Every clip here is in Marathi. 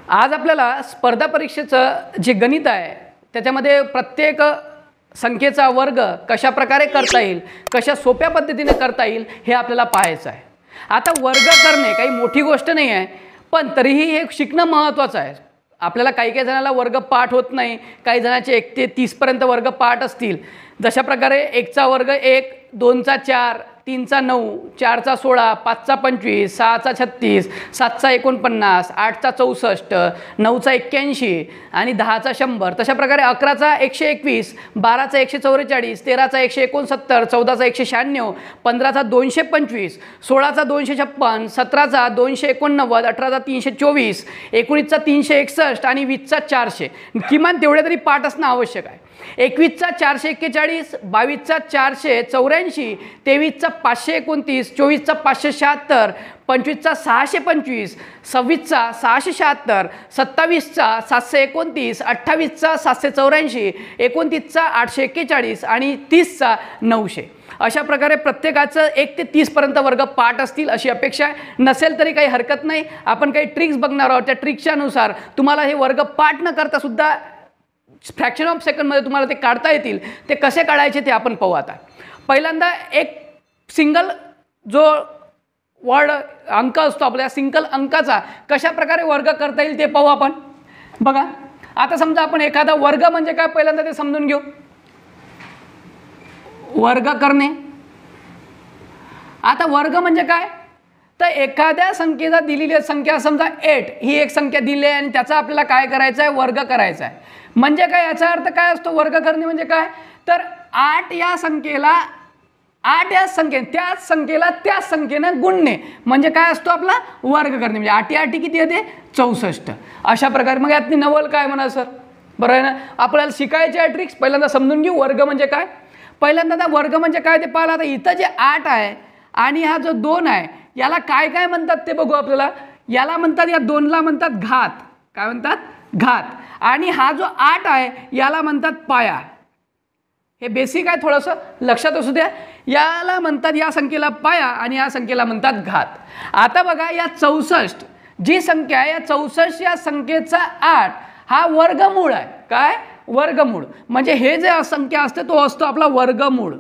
आज आपल्याला स्पर्धा परीक्षेचं जे गणित आहे त्याच्यामध्ये प्रत्येक संख्येचा वर्ग कशा प्रकारे करता येईल, कशा सोप्या पद्धतीने करता येईल हे आपल्याला पाहायचं आहे। आता वर्ग करणे काही मोठी गोष्ट नाही आहे, पण तरीही हे शिकणं महत्त्वाचं आहे। आपल्याला काही जणांना वर्ग पाठ होत नाही, काही जणांचे 1 ते 30 पर्यंत वर्ग पाठ असतील। जशा प्रकारे 1चा वर्ग 1, 2चा 4, 3चा 9, 4चा 16, 5चा 25, 6चा 36, 7चा 49, 8चा 64, 9चा 81 आणि 10चा 100। तशा प्रकारे 11चा 121, 12चा 144, 13चा 169, 14चा 196, 15चा 225, 16चा 256, 17चा 289, 18चा 324, 19चा 361 आणि 20चा 400। किमान तेवढे तरी पाठ असणं आवश्यक आहे। 21चा 441, 22चा 484, 23चा 529, 24चा 576, 25चा 625, 26चा 676, 27चा 729, 28चा 784, 29चा 841 आणि 30चा 900। अशा प्रकारे प्रत्येकाचं 1 ते 30 पर्यंत वर्ग पाठ असतील अशी अपेक्षा आहे। नसेल तरी काही हरकत नाही, आपण काही ट्रिक्स बघणार आहोत। त्या ट्रिक्सच्या अनुसार तुम्हाला हे वर्ग पाठ न करता सुद्धा फ्रॅक्शन ऑफ सेकंडमध्ये तुम्हाला ते काढता येतील। ते कसे काढायचे ते आपण पाहू। आता पहिल्यांदा एक सिंगल जो वर्ड अंक असतो आपल्या सिंगल अंकाचा कशा प्रकारे वर्ग करता येईल ते पाहू आपण। बघा आता समजा आपण एखादा वर्ग म्हणजे काय पहिल्यांदा ते समजून घेऊ। वर्ग करणे, आता वर्ग म्हणजे काय तर एखाद्या संख्येचा दिलेली संख्या समजा 8 ही एक संख्या दिली आहे आणि त्याचा आपल्याला काय करायचं आहे वर्ग करायचा आहे। म्हणजे काय याचा अर्थ काय असतो वर्ग करणे म्हणजे काय तर 8 या संख्येला 8 या त्याच संख्येला त्याच संख्येने गुणणे म्हणजे काय असतो आपला वर्ग करणे। म्हणजे 8 8 किती येते 64। अशा प्रकारे मग यातनी नवल काय म्हणा सर, बरोबर आहे ना। आपल्याला शिकायचे आहे ट्रिक्स, पहिल्यांदा समजून घेऊ वर्ग म्हणजे काय। पहिल्यांदा वर्ग म्हणजे काय ते पाहिलं। आता इथं जे 8 आहे आणि हा जो 2 आहे याला काय काय म्हणतात ते बघू आपल्याला। याला म्हणतात, या 2ला म्हणतात घात, काय म्हणतात घात। आणि हा जो 8 आहे याला म्हणतात पाया। हे बेसिक आहे, थोडंसं लक्षात असू द्या। याला म्हणतात, या संख्येला पाया आणि या संख्येला म्हणतात घात। आता बघा या 64 जी संख्या आहे या 64 या संख्येचा 8 हा वर्गमूळ आहे। काय वर्गमूळ म्हणजे हे जे संख्या असते तो असतो आपला वर्गमूळ।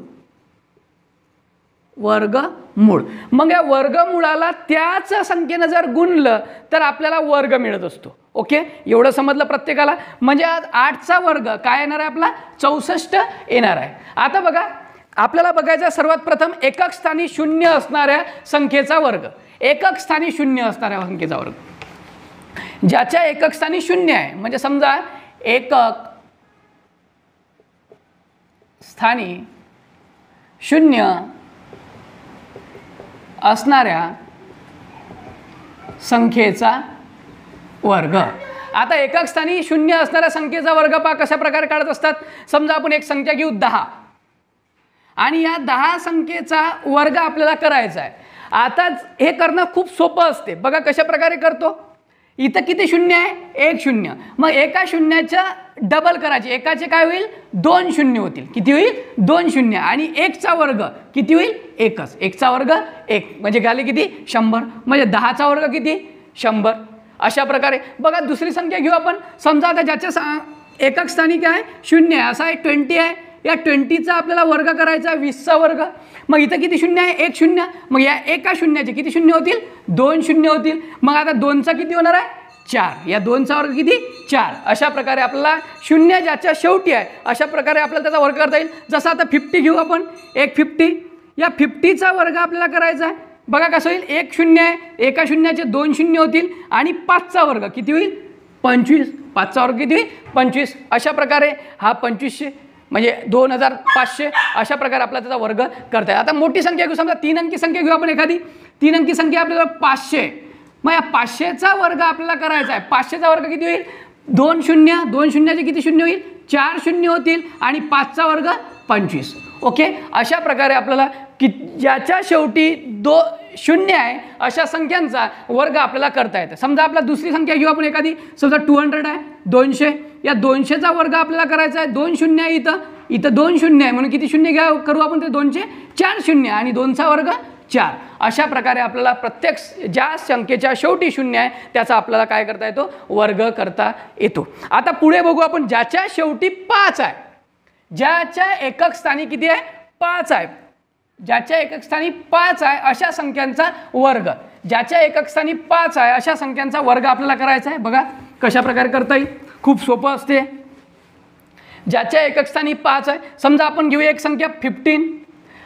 वर्गमूळ मग या वर्गमूळाला त्याच संख्येने जर गुणलं तर आपल्याला वर्ग मिळत असतो। ओके, एवढं समजलं प्रत्येकाला। म्हणजे आज 8चा वर्ग काय येणार आहे आपला 64 येणार आहे। आता बघा आपल्याला बघायचं सर्वात प्रथम एकक स्थानी 0 असणाऱ्या संख्येचा वर्ग। एकक स्थानी 0 असणाऱ्या संख्येचा वर्ग ज्याच्या एकक स्थानी 0 आहे, म्हणजे समजा एकक स्थानी 0 असणाऱ्या संख्येचा वर्ग। आता एकक स्थानी 0 असणाऱ्या संख्येचा वर्ग पहा कशा प्रकारे काढत असतात। समजा आपण एक संख्या घेऊ 10 आणि या 10 संख्येचा वर्ग आपल्याला करायचा आहे। आता हे करणं खूप सोपं असते। बघा कशा प्रकारे करतो। इथं किती शून्य आहे 1 0, मग एका शून्याच्या डबल करायचे, एकाचे काय होईल 2 शून्य होतील। किती होईल 2 शून्य आणि 1चा वर्ग किती होईल 1च। 1चा वर्ग 1 म्हणजे झाले किती 100, म्हणजे 10चा वर्ग किती 100। अशा प्रकारे बघा दुसरी संख्या घेऊ आपण। समजा आता ज्याच्या एकक स्थानी काय 0 आहे असा एक 20 आहे, या 20चा आपल्याला वर्ग करायचा आहे 20चा वर्ग। मग इथं किती शून्य आहे 1 शून्य, मग या एका शून्याचे किती शून्य होतील 2 शून्य होतील। मग आता 2चा किती होणार आहे 4, या 2चा वर्ग किती 4। अशा प्रकारे आपल्याला शून्य ज्याच्या शेवटी आहे अशा प्रकारे आपल्याला त्याचा वर्ग करता येईल। जसं आता 50 घेऊ आपण, एक 50, या 50चा वर्ग आपल्याला करायचा आहे। बघा कसं होईल 1 शून्य आहे, एका शून्याचे 2 शून्य होतील आणि 5चा वर्ग किती होईल 25, 5चा वर्ग किती होईल 25। अशा प्रकारे हा 2500 म्हणजे 2500 अशा प्रकारे आपला त्याचा वर्ग करता येईल। आता मोठी संख्या घेऊ, समजा 3 अंकी संख्या घेऊ आपण एखादी। 3 अंकी संख्या आपल्याला 500, मग या 500चा वर्ग आपल्याला करायचा आहे। 500चा वर्ग किती होईल 2 शून्य, 2 शून्याचे किती शून्य होईल 4 शून्य होतील आणि 5चा वर्ग 25। ओके, अशा प्रकारे आपल्याला ज्याच्या शेवटी 2 शून्य आहे अशा संख्यांचा वर्ग आपल्याला करता येतं। समजा आपला दुसरी संख्या घेऊ आपण एखादी, समजा 200 आहे 200, या 200चा वर्ग आपल्याला करायचा आहे। 2 शून्य आहे, इथं 2 शून्य आहे म्हणून किती शून्य घ्या करू आपण ते 2चे 4 शून्य आणि 2चा वर्ग 4. अशा प्रकारे आपल्याला प्रत्येक ज्या संख्येच्या शेवटी 0 आहे त्याचा आपल्याला काय करता येतो, वर्ग करता येतो. आता पुढे बघू आपण, ज्याच्या शेवटी 5 आहे, ज्याच्या एकक स्थानी किती आहे, 5 आहे, ज्याच्या एकक स्थानी 5 आहे अशा संख्यांचा वर्ग, ज्याच्या एकक स्थानी 5 आहे अशा संख्यांचा वर्ग आपल्याला करायचा आहे. बघा कशा प्रकारे करता येईल, खूप सोपं असते. ज्याच्या एकक स्थानी 5 आहे, समजा आपण घेऊ एक संख्या 15.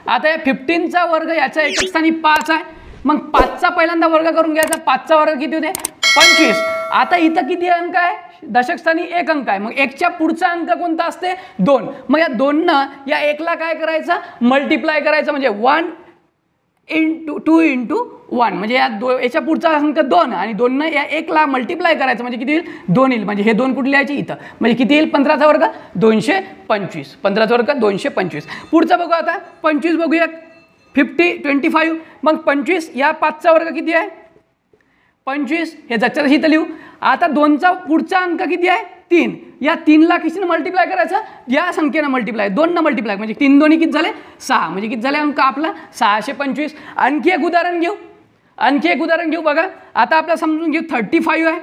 आता या 15चा वर्ग याच्या एकक स्थानी 5 आहे, मग 5चा पहिल्यांदा वर्ग करून घ्यायचा. 5चा वर्ग किती होते, 25. आता इथं किती अंक आहे, दशक स्थानी 1 अंक आहे, मग 1च्या पुढचा अंक कोणता असते, 2. मग या 2नं या 1ला काय करायचं, मल्टिप्लाय करायचं, म्हणजे 1 × 2 × 1, म्हणजे याच्या पुढचा अंक 2 आणि 2नं या 1ला मल्टिप्लाय करायचं, म्हणजे किती येईल, 2 येईल. म्हणजे हे 2 कुठले यायचे इथं, म्हणजे किती येईल, 15चा वर्ग 225, 15चा वर्ग 225. पुढचं बघू आता, 25 बघूया, 25. मग 25 या 5चा वर्ग किती आहे, 25, हे जच्या तशी इथं लिहू. आता 2चा पुढचा अंक किती आहे, 3. या 3ला कितीनं मल्टिप्लाय करायचं, या संख्येनं मल्टिप्लाय, 2नं मल्टिप्लाय, म्हणजे 3 2 किती झाले, 6, म्हणजे किती झाले अंक आपला 625. आणखी एक उदाहरण घेऊ, बघा आता आपल्याला समजून घेऊ, 35 आहे.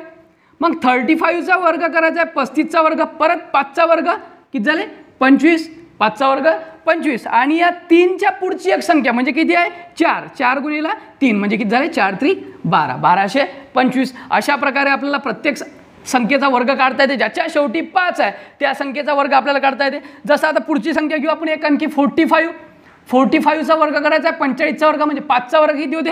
मग 35चा वर्ग करायचा आहे, 35चा वर्ग, परत 5चा वर्ग किती झाले, 25, 5चा वर्ग 25. आणि या 3च्या पुढची एक संख्या म्हणजे किती आहे, 4. 4 गुणिला 3 म्हणजे किती झाले, 4 3 12, 1225. अशा प्रकारे आपल्याला प्रत्येक संख्येचा वर्ग काढता येते. ज्याच्या शेवटी 5 आहे त्या संख्येचा वर्ग आपल्याला काढता येते. जसं आता पुढची संख्या घेऊ आपण, एक आणखी 45चा वर्ग करायचा आहे, 45चा वर्ग म्हणजे 5चा वर्ग किती होते,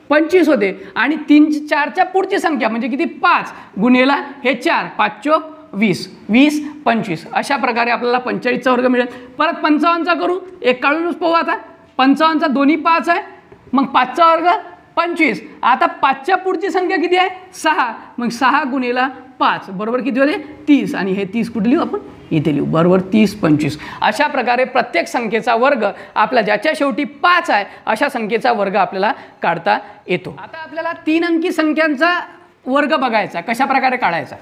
25 होते. आणि 4च्या पुढची संख्या म्हणजे किती, 5 गुणिला हे 4, 5 चोक 20, 20 25. अशा प्रकारे आपल्याला 45चा वर्ग मिळेल. परत 55चा करू, एक काढूनच पाहू. आता 55चा दोन्ही 5 आहे, मग 5चा वर्ग 25. आता 5च्या पुढची संख्या किती आहे, 6, मग 6 गुणिला 5 बरोबर किती होते, 30. आणि हे 30 कुठे लिहू आपण, इथे लिहू, बरोबर 30 25. अशा प्रकारे प्रत्येक संख्येचा वर्ग आपला ज्याच्या शेवटी 5 आहे अशा संख्येचा वर्ग आपल्याला काढता येतो. आता आपल्याला 3 अंकी संख्यांचा वर्ग बघायचा, कशा प्रकारे काढायचा.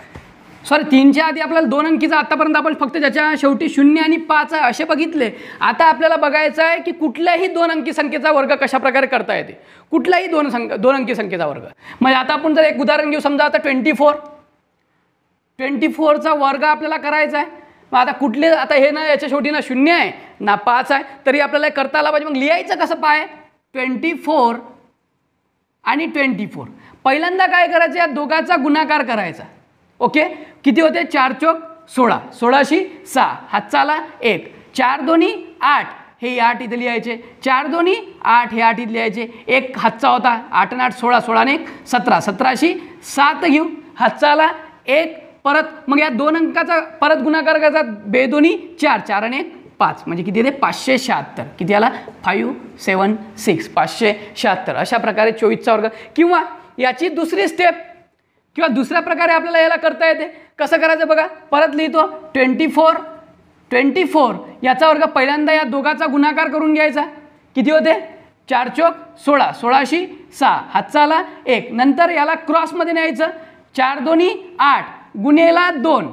सॉरी, 3च्या आधी आपल्याला 2 अंकीचा आतापर्यंत आपण फक्त ज्याच्या शेवटी 0 आणि 5 आहे असे बघितले. आता आपल्याला बघायचं आहे की कुठल्याही 2 अंकी संख्येचा वर्ग कशा प्रकारे करता येते, कुठल्याही 2 अंकी संख्येचा वर्ग. म्हणजे आता आपण जर एक उदाहरण घेऊ, समजा आता 24चा वर्ग आपल्याला करायचा आहे. मग आता कुठले, आता हे ना याच्या शेवटी ना 0 आहे ना 5 आहे, तरी आपल्याला करता आला पाहिजे. मग लिहायचं कसं, पाय 24 आणि 24. पहिल्यांदा काय करायचं, या दोघाचा गुणाकार करायचा. ओके, किती होते, 4 चोक 16, 16शी 6, हातचा आला 1, 4 दोन्ही 8, हे 8 इथे लिहायचे, 4 दोन्ही 8, हे 8 इथे लिहायचे, एक हातचा होता, 8 आणि 8 16, 16 आणि 1 17, 17शी 7 घेऊ, हातचा आला 1. परत मग या 2 अंकाचा परत गुणाकार करायचा, बेदोन्ही 4, 4 आणि 1 5, म्हणजे किती येते, 576. किती आला, 576, 576. अशा प्रकारे 24चा वर्ग. किंवा याची दुसरी स्टेप किंवा दुसऱ्या प्रकारे आपल्याला याला करता येते. कसं करायचं बघा, परत लिहितो, 24 याचा वर्ग पहिल्यांदा या दोघाचा गुणाकार करून घ्यायचा. किती होते, 4 चोक 16, 16शी 6, हातचा आला 1. नंतर याला क्रॉसमध्ये न्यायचं, 4 दोन्ही 8 गुणेला 2,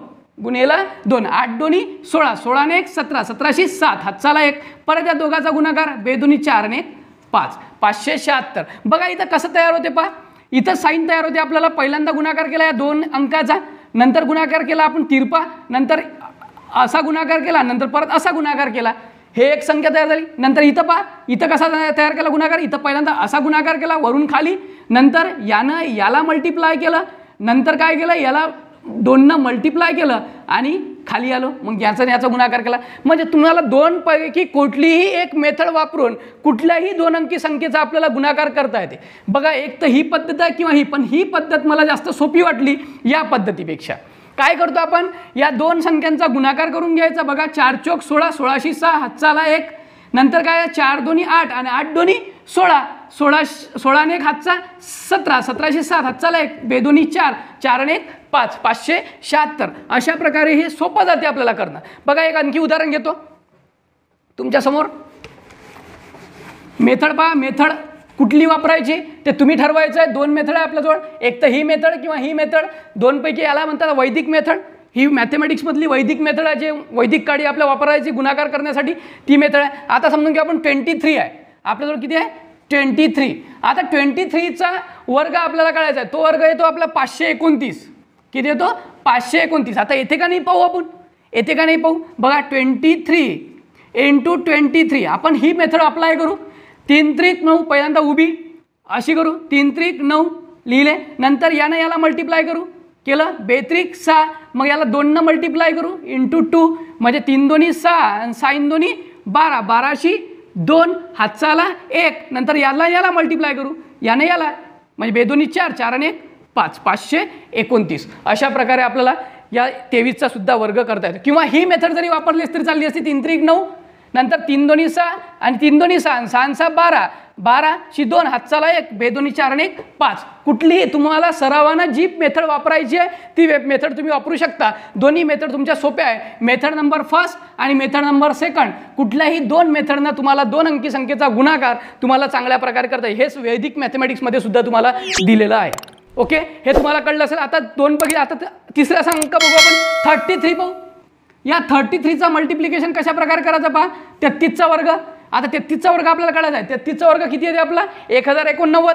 8 दोन्ही 16, 16 आणि 1 17, 17शी 7, हातचा आला 1. परत या दोघाचा गुणाकार, बेदोन्ही 4 आणि 1 5, 576. बघा इथं कसं तयार होते, पहा इथं साईन तयार होते. आपल्याला पहिल्यांदा गुणाकार केला या 2 अंकाचा, नंतर गुणाकार केला आपण तिरपा, नंतर असा गुणाकार केला, नंतर परत असा गुणाकार केला, हे एक संख्या तयार झाली. नंतर इथं पहा, इथं कसा तयार केला गुणाकार, इथं पहिल्यांदा असा गुणाकार केला वरून खाली, नंतर यानं याला मल्टिप्लाय केलं, नंतर काय केलं, याला 2नं मल्टिप्लाय केलं आणि खाली आलो, मग याचा याचा गुणाकार केला. म्हणजे तुम्हाला 2 पैकी कुठलीही एक मेथड वापरून कुठल्याही 2 अंकी संख्येचा आपल्याला गुणाकार करता येते. बघा, एक तर ही पद्धत आहे किंवा ही, पण ही पद्धत मला जास्त सोपी वाटली या पद्धतीपेक्षा. काय करतो आपण, या 2 संख्यांचा गुणाकार करून घ्यायचा. बघा, 4 चोक 16, 16शी 6, हातचा आला 1. नंतर काय, 4 दोन्ही 8 आणि 8 दोन्ही 16, 16 आणि 1 हातचा 17, 17शी 7, हातचा आला 1, बेदोन्ही 4, 4 आणि 1 5, 576. अशा प्रकारे हे सोपं जाते आपल्याला करणं. बघा, एक आणखी उदाहरण घेतो तुमच्यासमोर. मेथड पहा, मेथड कुठली वापरायची ते तुम्ही ठरवायचं आहे. 2 मेथड आहे आपल्याजवळ, एक तर ही मेथड किंवा ही मेथड. 2 पैकी याला म्हणतात वैदिक मेथड. ही मॅथमॅटिक्समधली वैदिक मेथड आहे, जे वैदिक काडी आपल्या वापरायची गुणाकार करण्यासाठी, ती मेथड आहे. आता समजून घ्या आपण 23 आहे आपल्याजवळ, किती आहे 23. आता 23चा वर्ग आपल्याला काढायचा आहे. तो वर्ग येतो आपला 529. किती येतो? 529. आता येथे का नाही पाहू आपण? येथे का नाही पाहू? बघा 23 इंटू 23. आपण ही मेथड अप्लाय करू. 3 त्रिक 9 पहिल्यांदा उभी अशी करू. 3 त्रिक 9 लिहिले. नंतर यानं याला मल्टिप्लाय करू. केलं. 2 त्रिक 6. मग याला 2 मल्टिप्लाय करू इंटू 2 म्हणजे 3 दोन्ही 6 आणि 6 दोन्ही 12. 12शी 2 हातचा आला 1. नंतर याला याला मल्टिप्लाय करू. याने याला म्हणजे 2 दोन्ही 4. 4 आणि 1 5. 529. अशा प्रकारे आपल्याला या 23चा सुद्धा वर्ग करता येतो. किंवा ही मेथड जरी वापरलीस तरी चालली असती. 3 त्रिक 9 नंतर 3 दोन्ही 6 आणि 3 दोन्ही 6 6 6 12. 12शी 2 हातचाला 1. 2 दोन्ही 4 आणि 1 5. कुठलीही तुम्हाला सरावानं जी मेथड वापरायची आहे ती मेथड तुम्ही वापरू शकता. दोन्ही मेथड तुमच्या सोप्या आहे. मेथड नंबर फर्स्ट आणि मेथड नंबर सेकंड. कुठल्याही 2 मेथडनं तुम्हाला 2 अंकी संख्येचा गुणाकार तुम्हाला चांगल्या प्रकारे करता येईल. हेच वैदिक मॅथमॅटिक्समध्ये सुद्धा तुम्हाला दिलेलं आहे. ओके, हे तुम्हाला कळलं असेल. आता 2 पैकी आता तिसरा अंक बघू आपण. 33 पाहू. या 33चा मल्टिप्लिकेशन कशा प्रकारे करायचा पहा. 33चा वर्ग. आता 33चा वर्ग आपल्याला काढायचा आहे. 33चा वर्ग किती येते आपला? 1089.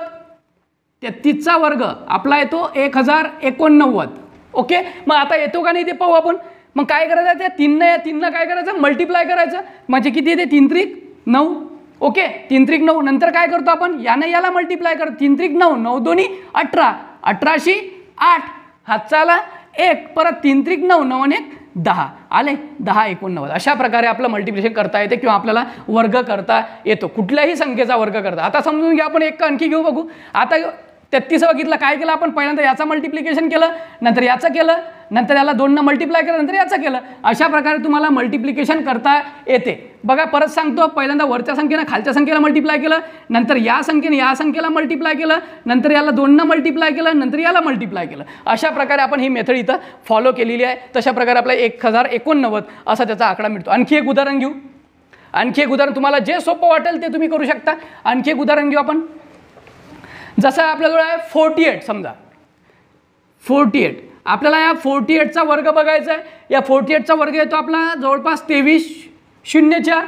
33चा वर्ग आपला येतो 1089. ओके, मग आता येतो का नाही ते पाहू आपण. मग काय करायचं? त्या 3 काय करायचं? मल्टिप्लाय करायचं. म्हणजे किती येते? 3 त्रिक 9. ओके, 3 त्रिक 9. नंतर काय करतो आपण? यानं याला मल्टिप्लाय करतो. 3 त्रिक 9. 9 दोन्ही 18. 18शी 8 हातचा आला 1. परत 3 त्रिक 9. 9 आणि 1 10 आले. 1089. अशा प्रकारे आपलं मल्टिप्लिकेशन करता येते किंवा आपल्याला वर्ग करता येतो. कुठल्याही संख्येचा वर्ग करता. आता समजून घ्या. आपण एक आणखी घेऊ बघू. आता 33 बघितलं. काय केलं आपण? पहिल्यांदा याचं मल्टिप्लिकेशन केलं. नंतर याचं केलं. नंतर याला 2 मल्टिप्लाय केलं. नंतर याचं केलं. अशा प्रकारे तुम्हाला मल्टिप्लिकेशन करता येते. बघा परत सांगतो. पहिल्यांदा वरच्या संख्येनं खालच्या संख्येला मल्टिप्लाय केलं. नंतर या संख्येने या संख्येला मल्टिप्लाय केलं. नंतर याला 2 मल्टिप्लाय केलं. नंतर याला मल्टिप्लाय केलं. अशा प्रकारे आपण ही मेथड इथं फॉलो केलेली आहे. तशा प्रकारे आपला 1089 असा त्याचा आकडा मिळतो. आणखी एक उदाहरण घेऊ. आणखी एक उदाहरण तुम्हाला जे सोपं वाटेल ते तुम्ही करू शकता. आणखी एक उदाहरण घेऊ आपण. जसं आपल्याजवळ आहे 48. समजा 48. आपल्याला या 48चा वर्ग बघायचा आहे. या 48चा वर्ग येतो आपला जवळपास 2304.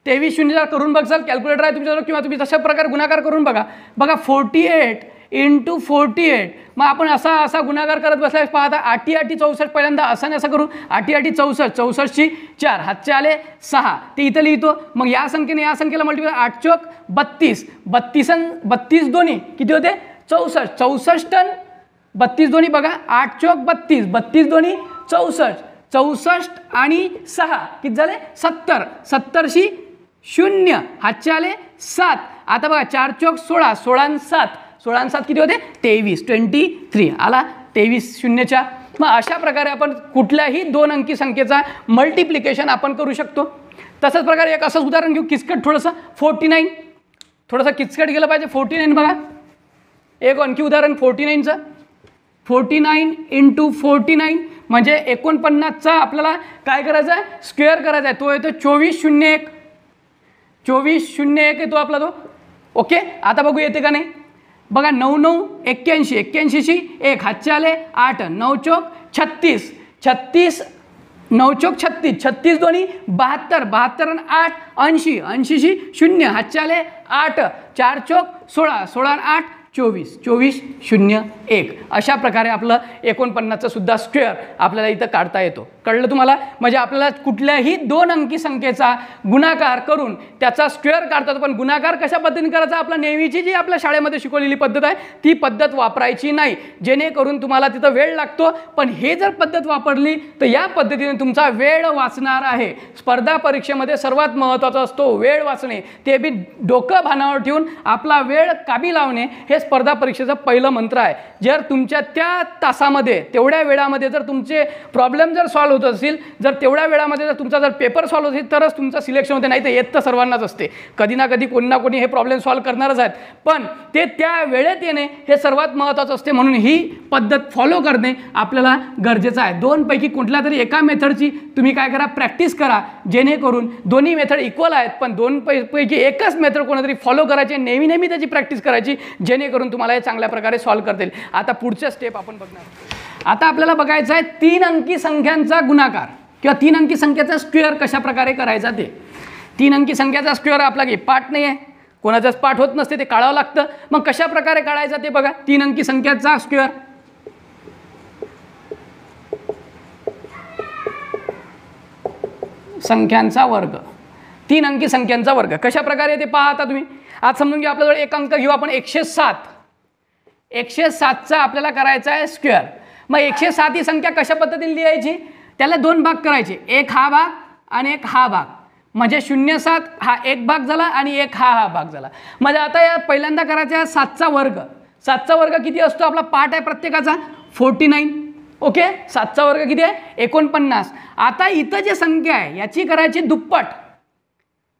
2304 करून बघाल. कॅल्क्युलेटर आहे तुमच्याजवळ किंवा तुम्ही तशा प्रकारे गुणाकार करून बघा. बघा 48 इंटू 48. मग आपण असा गुणाकार करत बसलाय. पाहता 8 8 64. पहिल्यांदा असं नाही असं करू. 8 8 64. 64शी 4 हातचे आले 6. ते इथं लिहितो. मग या संख्येने या संख्येला मल्टिप्लाय. 8 चोक 32. 32 दोन्ही किती होते? 64. 64 32 दोन्ही बघा. 8 चोक 32. 32 दोन्ही 64. 64 आणि 6 किती झाले? 70. 70शी 0 हातचे आले 7. आता बघा 4 चोक 16. 16 आणि 7. 16 आणि 7 किती होते? 23 आला. 2304. मग अशा प्रकारे आपण कुठल्याही 2 अंकी संख्येचा मल्टिप्लिकेशन आपण करू शकतो. तसंच प्रकारे एक असंच उदाहरण घेऊ. किचकट थोडंसं 49. थोडंसं किचकट गेलं पाहिजे. 49 बघा. एक आणखी उदाहरण 49चं. 49 इंटू 49 म्हणजे 49चा आपल्याला काय करायचं आहे? स्क्वेअर करायचा आहे. तो येतो 2401. 2401 येतो आपला तो. ओके, आता बघू येते का नाही. बघा 9 9 81. 81शी 1 हातचे आले 8. 9 चोक 36. 36 9 चोक 36. 36 दोन्ही 72. 72 आणि 8 80. 80शी 0 हातचे आले 8. 4 चोक 16. 16 आणि 8 24. 2401. अशा प्रकारे आपलं 49चं सुद्धा स्क्वेअर आपल्याला इथं काढता येतो. कळलं तुम्हाला? म्हणजे आपल्याला कुठल्याही 2 अंकी संख्येचा गुणाकार करून त्याचा स्क्वेअर काढता येतो. पण गुणाकार कशा पद्धतीने करायचा? आपल्या नेहमीची जी आपल्या शाळेमध्ये शिकवलेली पद्धत आहे ती पद्धत वापरायची नाही. जेणेकरून तुम्हाला तिथं वेळ लागतो. पण हे जर पद्धत वापरली तर या पद्धतीने तुमचा वेळ वाचणार आहे. स्पर्धा परीक्षेमध्ये सर्वात महत्त्वाचा असतो वेळ वाचणे. ते बी डोकं भानावर ठेवून आपला वेळ काबी लावणे हे स्पर्धा परीक्षेचं पहिलं मंत्र आहे. जर तुमच्या त्या तासामध्ये तेवढ्या वेळामध्ये जर तुमचे प्रॉब्लेम जर सॉल्व्ह होत असतील, जर तेवढ्या वेळामध्ये जर तुमचा जर पेपर सॉल्व्ह होत असेल तरच तुमचं सिलेक्शन होते. नाही तर येत तर सर्वांनाच असते. कधी ना कधी कोणी ना कोणी हे प्रॉब्लेम सॉल्व्ह करणारच आहेत. पण ते त्या वेळेत येणे हे सर्वात महत्त्वाचं असते. म्हणून ही पद्धत फॉलो करणे आपल्याला गरजेचं आहे. 2 पैकी कुठल्या तरी एका मेथडची तुम्ही काय करा? प्रॅक्टिस करा. जेणेकरून दोन्ही मेथड इक्वल आहेत पण 2 पैकी एकच मेथड कोणतरी फॉलो करायची. नेहमी नेहमी त्याची प्रॅक्टिस करायची. जेणेकरून तुम्हाला हे चांगल्या प्रकारे सॉल्व्ह करता येईल. आता पुढच्या स्टेप आपण बघणार. आता आपल्याला बघायचं आहे 3 अंकी संख्यांचा गुणाकार किंवा 3 अंकी संख्येचा स्क्वेअर कशा प्रकारे करायचा ते. 3 अंकी संख्येचा स्क्वेअर आपला काही पाठ नाही आहे. कोणाचाच पाठ होत नसते, ते काढावं लागतं. मग कशा प्रकारे काढायचं ते बघा. 3 अंकी संख्याचा स्क्वेअर, संख्यांचा वर्ग, 3 अंकी संख्यांचा वर्ग कशा प्रकारे ते पहा. आता तुम्ही आज समजून घ्या. आपल्याजवळ एक अंक घेऊ आपण 107. 107चा आपल्याला करायचा आहे स्क्वेअर. मग 107 ही संख्या कशा पद्धतीने लिहायची, त्याला 2 भाग करायचे, एक हा भाग आणि एक हा भाग. म्हणजे 07 हा एक भाग झाला आणि एक हा भाग झाला. म्हणजे आता या पहिल्यांदा करायचा आहे 7चा वर्ग. 7चा वर्ग किती असतो, आपला पाठ आहे प्रत्येकाचा 49. ओके, 7चा वर्ग किती आहे 49. आता इथं जे संख्या आहे याची करायची दुप्पट,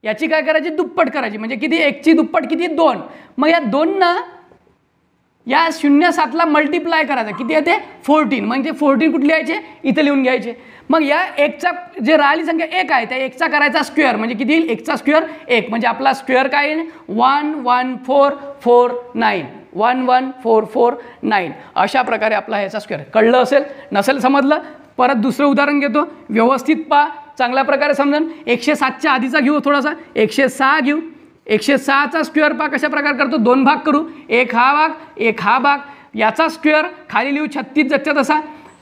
याची काय करायची दुप्पट करायची. म्हणजे किती, 1ची दुप्पट किती 2. मग या 2 या 07ला मल्टिप्लाय करायचं, किती येते 14. म्हणजे 14 कुठे लिहायचे, इथं लिहून घ्यायचे. मग या 1चा जे राहिली संख्या 1 आहे त्या 1चा करायचा स्क्वेअर. म्हणजे किती येईल, 1चा स्क्वेअर 1. म्हणजे आपला स्क्वेअर काय येईल 11449. 11449. अशा प्रकारे आपला ह्याचा स्क्वेअर. कळलं असेल, नसेल समजलं परत दुसरं उदाहरण घेतो, व्यवस्थित पहा, चांगल्या प्रकारे समजून. 107च्या आधीचा घेऊ थोडासा, 106 घेऊ. 106चा स्क्वेअर पहा कशा प्रकारे करतो, 2 भाग करू, एक हा भाग एक हा भाग. याचा स्क्वेअर खाली लिहू 36 जच्या तसा.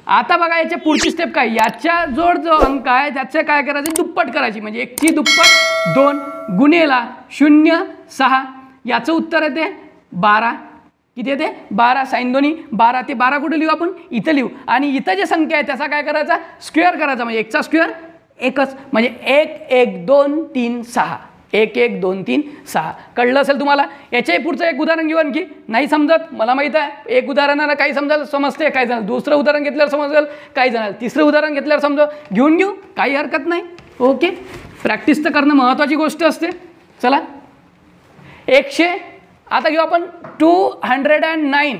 आता बघा याच्या पुढची स्टेप काय, याच्या जोड जो अंक आहे त्याचे काय करायचे दुप्पट करायची. म्हणजे 1ची दुप्पट 2 गुणेला 0,6. याचं उत्तर येते 12. किती येते 12. साईन दोन्ही 12. ते 12 कुठे लिहू आपण, इथं लिहू. आणि इथं जे संख्या आहे त्याचा काय करायचा स्क्वेअर करायचा. म्हणजे 1चा स्क्वेअर 1च. म्हणजे 1 1 2 3 6. 1 1 2 3 6. कळलं असेल तुम्हाला. याच्याही पुढचं एक उदाहरण घेऊ. आणखी नाही समजत मला माहीत आहे, एक उदाहरणाला काही समजते, काही जण दुसरं उदाहरण घेतल्यावर समजेल, काही जण तिसरं उदाहरण घेतल्यावर घेऊन घेऊ, काही हरकत नाही. ओके, प्रॅक्टिस तर करणं महत्त्वाची गोष्ट असते. चला 100. आता घेऊ आपण 209.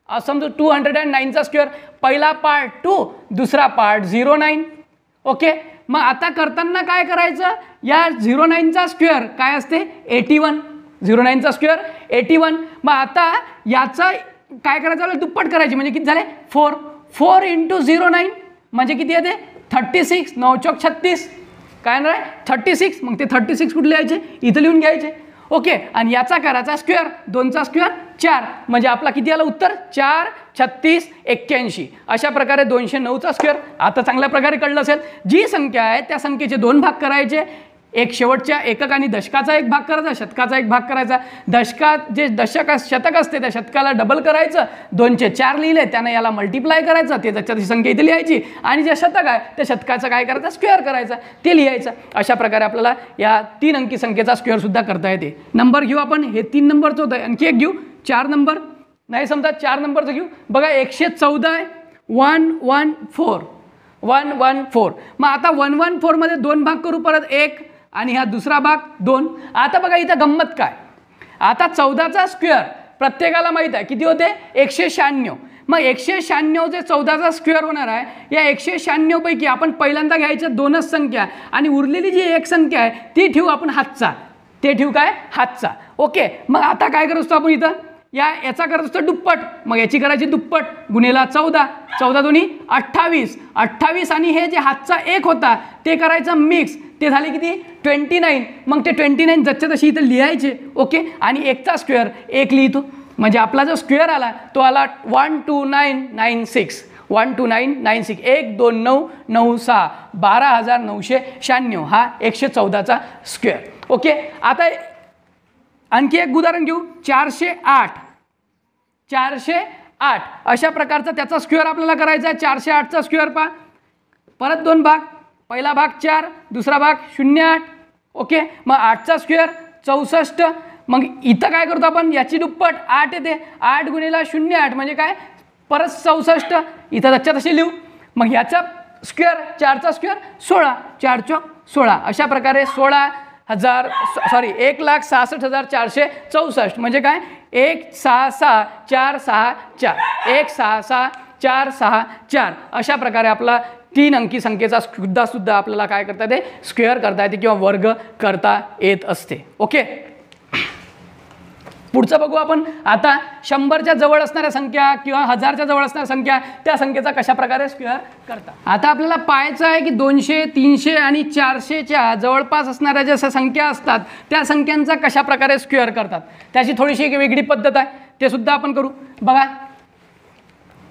समजू 209चा स्क्वेअर. पहिला पार्ट 2, दुसरा पार्ट 09. ओके, मग आता करताना काय करायचं, या 09चा स्क्वेअर काय असते 81. 09चा स्क्वेअर 81. मग आता याचा काय करायचं दुप्पट करायची. म्हणजे किती झाले 4. 4 × 09 म्हणजे किती येते 36. 9 चौक 36. काय नाही 36. मग ते 36 कुठे लिहायचे, इथं लिहून घ्यायचे. ओके, आणि याचा करायचा स्क्वेअर, 2चा स्क्वेअर 4. म्हणजे आपला किती आला उत्तर 4 36 81. अशा प्रकारे 209चा स्क्वेअर. आता चांगल्या प्रकारे कळलं असेल. जी संख्या आहे त्या संख्येचे 2 भाग करायचे, एक शेवटच्या एकक आणि दशकाचा एक भाग करायचा, शतकाचा एक भाग करायचा. दशकात जे शतक असते त्या शतकाला डबल करायचं, 2चे 4 लिहिले त्यानं याला मल्टिप्लाय करायचं, ते त्याची संख्या इथे लिहायची. आणि जे शतक आहे त्या शतकाचं काय करायचं स्क्वेअर करायचा, ते लिहायचं. अशा प्रकारे आपल्याला या 3 अंकी संख्येचा स्क्वेअरसुद्धा करता येते. नंबर घेऊ आपण, हे 3 नंबरचं होतं. आणखी एक घेऊ 4 नंबर. नाही समजा 4 नंबरचं घेऊ. बघा 114 आहे 114. 114. मग आता 114 मध्ये 2 भाग करू, परत 1 आणि हा दुसरा भाग 2. आता बघा इथं गंमत काय, आता 14चा स्क्वेअर प्रत्येकाला माहीत आहे किती होते 196. मग 196 जे 14चा स्क्वेअर होणार आहे, या 196 पैकी आपण पहिल्यांदा घ्यायच्या 2च संख्या आणि उरलेली जी एक संख्या आहे ती ठेवू आपण हातचा. ते ठेवू काय हातचा. ओके, मग आता काय करत असतो आपण इथं याचा करत असतो दुप्पट. मग याची करायची दुप्पट गुणेला 14. 14 दोन्ही 28. 28 आणि हे जे हातचा 1 होता ते करायचं मिक्स, ते झाले किती 29. मग ते 29 जसच्या तशी इथं लिहायचे. ओके, आणि 1चा स्क्वेअर 1 लिहितो. म्हणजे आपला जो स्क्वेअर आला तो आला 12996. 12996. 1 2 9 9 6 12996. हा 114चा स्क्वेअर. ओके, आता आणखी एक उदाहरण घेऊ 408. 408 अशा प्रकारचा त्याचा स्क्वेअर आपल्याला करायचा आहे. 408चा स्क्वेअर पहा, परत 2 भाग, पहिला भाग 4, दुसरा भाग 08. ओके, मग 8चा स्क्वेअर 64. मग इथं काय करतो आपण, याची दुप्पट 8 येते. 8 गुणेला 08 म्हणजे काय परत 64. इथं त्याच्या तशी लिहू. मग याचा स्क्वेअर 4चा स्क्वेअर 16. 4 चौक 16. अशा प्रकारे 1,66,464. म्हणजे काय 166,464. 166,464. अशा प्रकारे आपला 3 अंकी संख्येचा सुद्धा आपल्याला काय करता येते स्क्वेअर करता येते किंवा वर्ग करता येत असते. ओके, पुढचं बघू आपण आता. 100च्या जवळ असणाऱ्या संख्या किंवा 1000च्या जवळ असणाऱ्या संख्या त्या संख्येचा कशा प्रकारे स्क्वेअर करतात. आता आपल्याला पाहायचं आहे की 200, 300 आणि 400च्या जवळपास असणाऱ्या ज्या संख्या असतात त्या संख्यांचा कशा प्रकारे स्क्वेअर करतात. त्याची थोडीशी एक वेगळी पद्धत आहे, ते सुद्धा आपण करू. बघा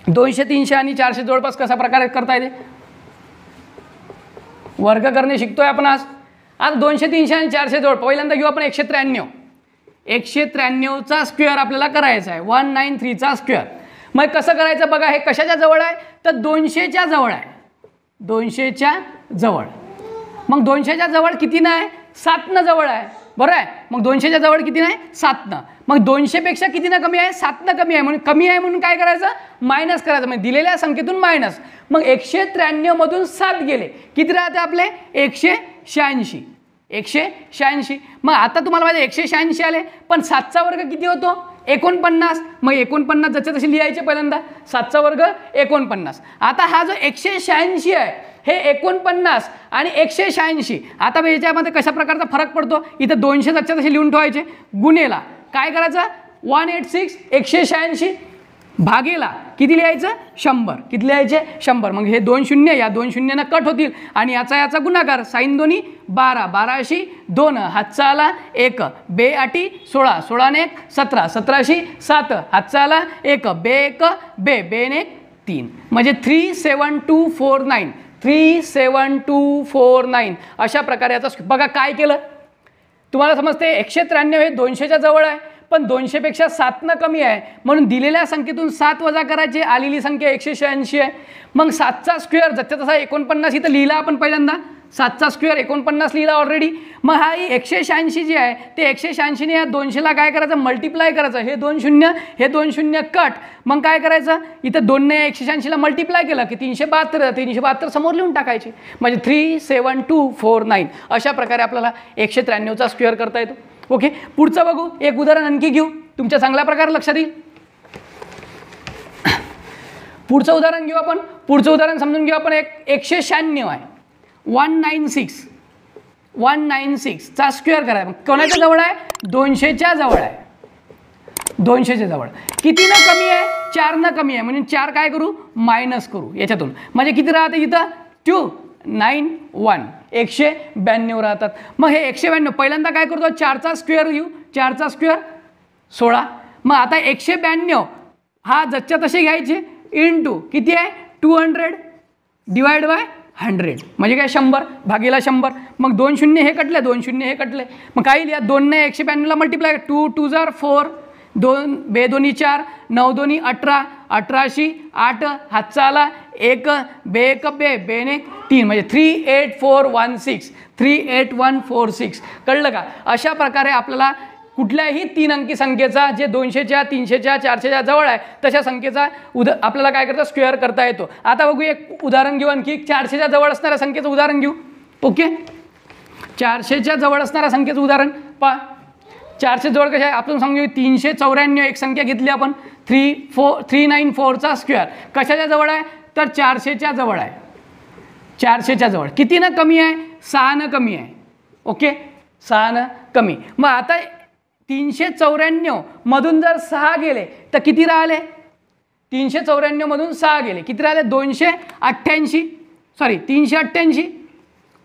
200, 300 आणि 400 जवळपास कशा प्रकारे करता येते. वर्ग करणे शिकतोय आपण आज. आता 200, 300 आणि 400 जवळ पहिल्यांदा घेऊ आपण 193. 193चा स्क्वेअर आपल्याला करायचा आहे, 193चा स्क्वेअर. मग कसं करायचं बघा. हे कशाच्या जवळ आहे तर 200च्या जवळ आहे. 200च्या जवळ. मग 200च्या जवळ किती नाही 7 जवळ आहे, बरं आहे. मग 200च्या जवळ किती नाही 7. मग 200पेक्षा किती ना कमी आहे 7 कमी आहे. म्हणून कमी आहे म्हणून काय करायचं मायनस करायचं, म्हणजे दिलेल्या संख्येतून मायनस. मग 193 मधून 7 गेले किती राहते आपले 186. 186. मग आता तुम्हाला माझे 186 आले, पण 7चा वर्ग किती होतो 49. मग 49 जसे तसे लिहायचे पहिल्यांदा. 7चा वर्ग 49. आता हा जो 186 आहे हे 49 आणि 186. आता याच्यामध्ये कशा प्रकारचा फरक पडतो. इथं 200 जसे तसे लिहून ठेवायचे, गुणेला काय करायचं 186 186 भागेला किती लिहायचं 100. किती लिहायचे 100. मग हे 2 शून्य या 2 शून्यानं कट होतील आणि याचा गुणाकार साईन दोन्ही 12, 12शी 2 हातचा आला 1, बे 8 16, 16 ने 1 17, 17शी 7 हातचा आला 1, बे 1 बे बेने 3 म्हणजे 37249. 37249 अशा प्रकारे याचा बघा काय केलं तुम्हाला समजते. 193 हे 200च्या जवळ आहे, पण 200पेक्षा 7 कमी आहे म्हणून दिलेल्या संख्येतून 7 वजा करायची, आलेली संख्या 186 आहे. मग 7चा स्क्वेअर जसा तसा 49 इथं लिहिला आपण पहिल्यांदा. 7चा स्क्वेअर 49 लिहिला ऑलरेडी. मग हा 186 जी आहे ते 186ने या 200ला काय करायचं मल्टिप्लाय करायचं. हे 2 शून्य हे 2 शून्य कट. मग काय करायचं इथं 2ने 186ला मल्टिप्लाय केलं की 372. 372 समोर लिहून टाकायची म्हणजे 37249. अशा प्रकारे आपल्याला 193चा स्क्वेअर करता येतो. ओके, पुढचं बघू. एक उदाहरण आणखी घेऊ, तुमच्या चांगल्या प्रकारे लक्षात येईल. पुढचं उदाहरण घेऊ आपण. पुढचं उदाहरण समजून घेऊ आपण. 196 आहे, 196चा स्क्वेअर करायचा. कोणाच्या जवळ आहे 200च्या जवळ आहे. 200च्या जवळ किती ना कमी आहे 4 ना कमी आहे म्हणून 4 काय करू मायनस करू याच्यातून. म्हणजे किती राहते इथं 291 192 राहतात. मग हे 192 पहिल्यांदा काय करतो 4चा स्क्वेअर घेऊ. 4चा स्क्वेअर 16. मग आता 192 हा जसच्या तसे घ्यायचे इंटू किती आहे 200 डिवाइड बाय 100 म्हणजे काय 100 भागीला 100. मग 2 शून्य हे कटले 2 शून्य हे कटले. मग काय लिहा 2ने 192ला मल्टिप्लाय 2 2 जार 4 2 बे दोन्ही 4 9 दोन्ही 18 18शी 8 हातचा आला 1 बे 1 बे बेने 3 म्हणजे 38416. 38146 कळलं का. अशा प्रकारे आपल्याला कुठल्याही 3 अंकी संख्येचा जे 200च्या 300च्या 400च्या जवळ आहे तशा संख्येचा आपल्याला काय करता स्क्वेअर करता येतो. आता बघू एक उदाहरण घेऊ आणखी. 400च्या जवळ असणाऱ्या संख्येचं उदाहरण घेऊ. ओके, 400च्या जवळ असणाऱ्या संख्येचं उदाहरण पहा. 400 जवळ कशा आहे आपण समजू 394 एक संख्या घेतली आपण. 394चा स्क्वेअर कशाच्या जवळ आहे तर 400च्या जवळ आहे. 400च्या जवळ किती ना कमी आहे 6 न कमी आहे. ओके, 6 न कमी. मग आता 394 मधून जर 6 गेले तर किती राहिले 394 मधून 6 गेले किती राहिले 288 सॉरी 388.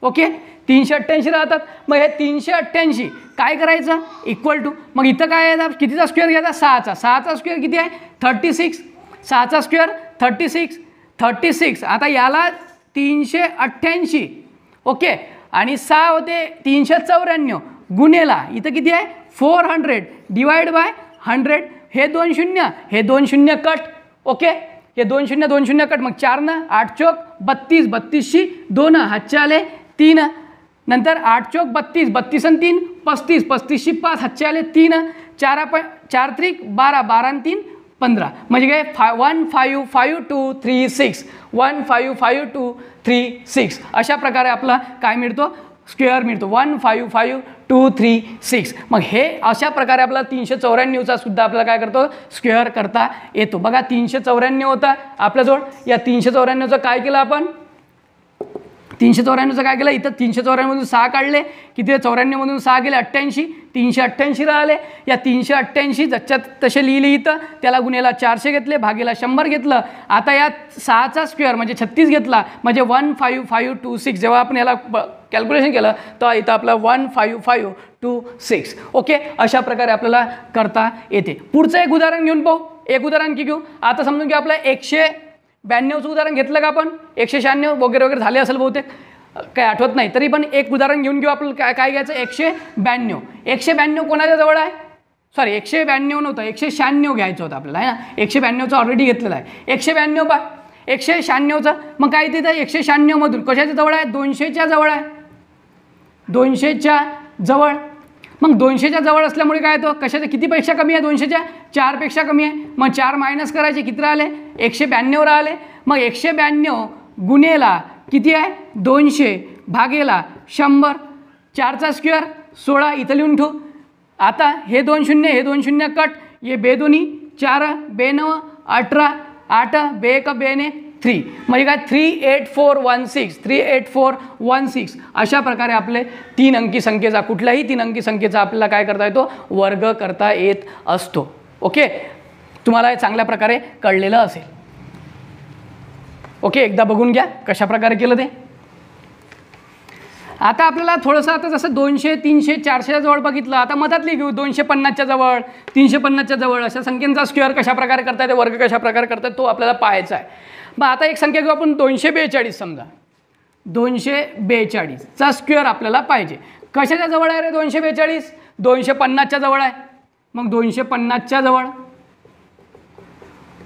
ओके, 388 राहतात. मग हे 388 काय करायचं इक्वल टू मग इथं काय आहे कितीचा स्क्वेअर घ्यायचा 6चा. 6चा स्क्वेअर किती आहे 36. 6चा स्क्वेअर 36. आता याला 388 ओके आणि 6 होते 394 गुणेला इथं किती आहे 400 डिवाइड बाय 100. हे 2 शून्य हे 2 शून्य कट. ओके, हे 2 शून्य 2 शून्य कट. मग 4 न 8 चौक 32 32शी 2 हातचे आले 3 नंतर 8 चौक 32 32 आणि 3 35 35शी 5 हातचे आले 3 4 त्रिक 12 12 आणि 3 15 म्हणजे काय 155236. 155236 अशा प्रकारे आपला काय मिळतो स्क्वेअर मिळतो 155236. मग हे अशा प्रकारे आपल्याला 394चा सुद्धा आपल्याला काय करतो स्क्वेअर करता येतो. बघा 394 होता आपल्याजवळ. या 394चं काय केलं आपण 394चं काय केलं, इथं 394मधून 6 काढले, किती 94मधून 6 गेले 88, 388 राहिले. या 388 जच्यात तसे लिहिले इथं, त्याला गुन्हेला 400 घेतले, भागेला 100 घेतलं. आता या 6चा स्क्वेअर म्हणजे 36 घेतला, म्हणजे 15526. जेव्हा आपण याला कॅल्क्युलेशन केलं तर इथं आपलं 15526. ओके, अशा प्रकारे आपल्याला करता येते. पुढचं एक उदाहरण घेऊन पाहू. एक उदाहरण की घेऊ. आता समजून की आपलं 192चं उदाहरण घेतलं का आपण, 196 वगैरे वगैरे झाले असेल बहुतेक, काय आठवत नाही, तरी पण एक उदाहरण घेऊन घेऊ. आपल्याला काय काय घ्यायचं, 192. 192 कोणाच्या जवळ आहे, सॉरी 192 नव्हतं, 196 घ्यायचं होतं आपल्याला, आहे ना. 192चं ऑलरेडी घेतलेलं आहे. 192 पा 196चं मग काय तिथं 196मधून कशाच्या जवळ आहे, 200च्या जवळ आहे. 200च्या जवळ, मग 200च्या जवळ असल्यामुळे काय येतो, कशाच्या कितीपेक्षा कमी आहे, 200च्या 4पेक्षा कमी आहे. मग 4 मायनस करायचे, किती राहिले, 192 राहिले. मग 192 गुन्हेला किती आहे, 200 भागेला 100, 4चा स्क्वेअर 16, इथं लिहून ठेवू. आता हे 2 शून्य, हे 2 शून्य कट, ये बेदोनी 4, 2 9 18, 8 2 1 2 1 3, म्हणजे काय 38416, 38416. अशा प्रकारे आपले 3 अंकी संख्येचा, कुठल्याही 3 अंकी संख्येचा आपल्याला काय करता येतो, वर्ग करता येत असतो. ओके, तुम्हाला हे चांगल्या प्रकारे कळलेलं असेल. ओके, एकदा बघून घ्या कशा प्रकारे केलं ते. आता आपल्याला थोडंसं, आता जसं 200 300 400च्या जवळ बघितलं, आता मधातली घेऊ 250च्या जवळ, 350च्या जवळ, अशा संख्येचा स्क्वेअर कशा प्रकारे करता येते, वर्ग कशा प्रकारे करता येतो, तो आपल्याला पाहायचा आहे. मग आता एक संख्या घेऊ आपण 242. समजा 242चा स्क्वेअर आपल्याला पाहिजे. कशाच्या जवळ आहे रे 242, 250च्या जवळ आहे. मग 250च्या जवळ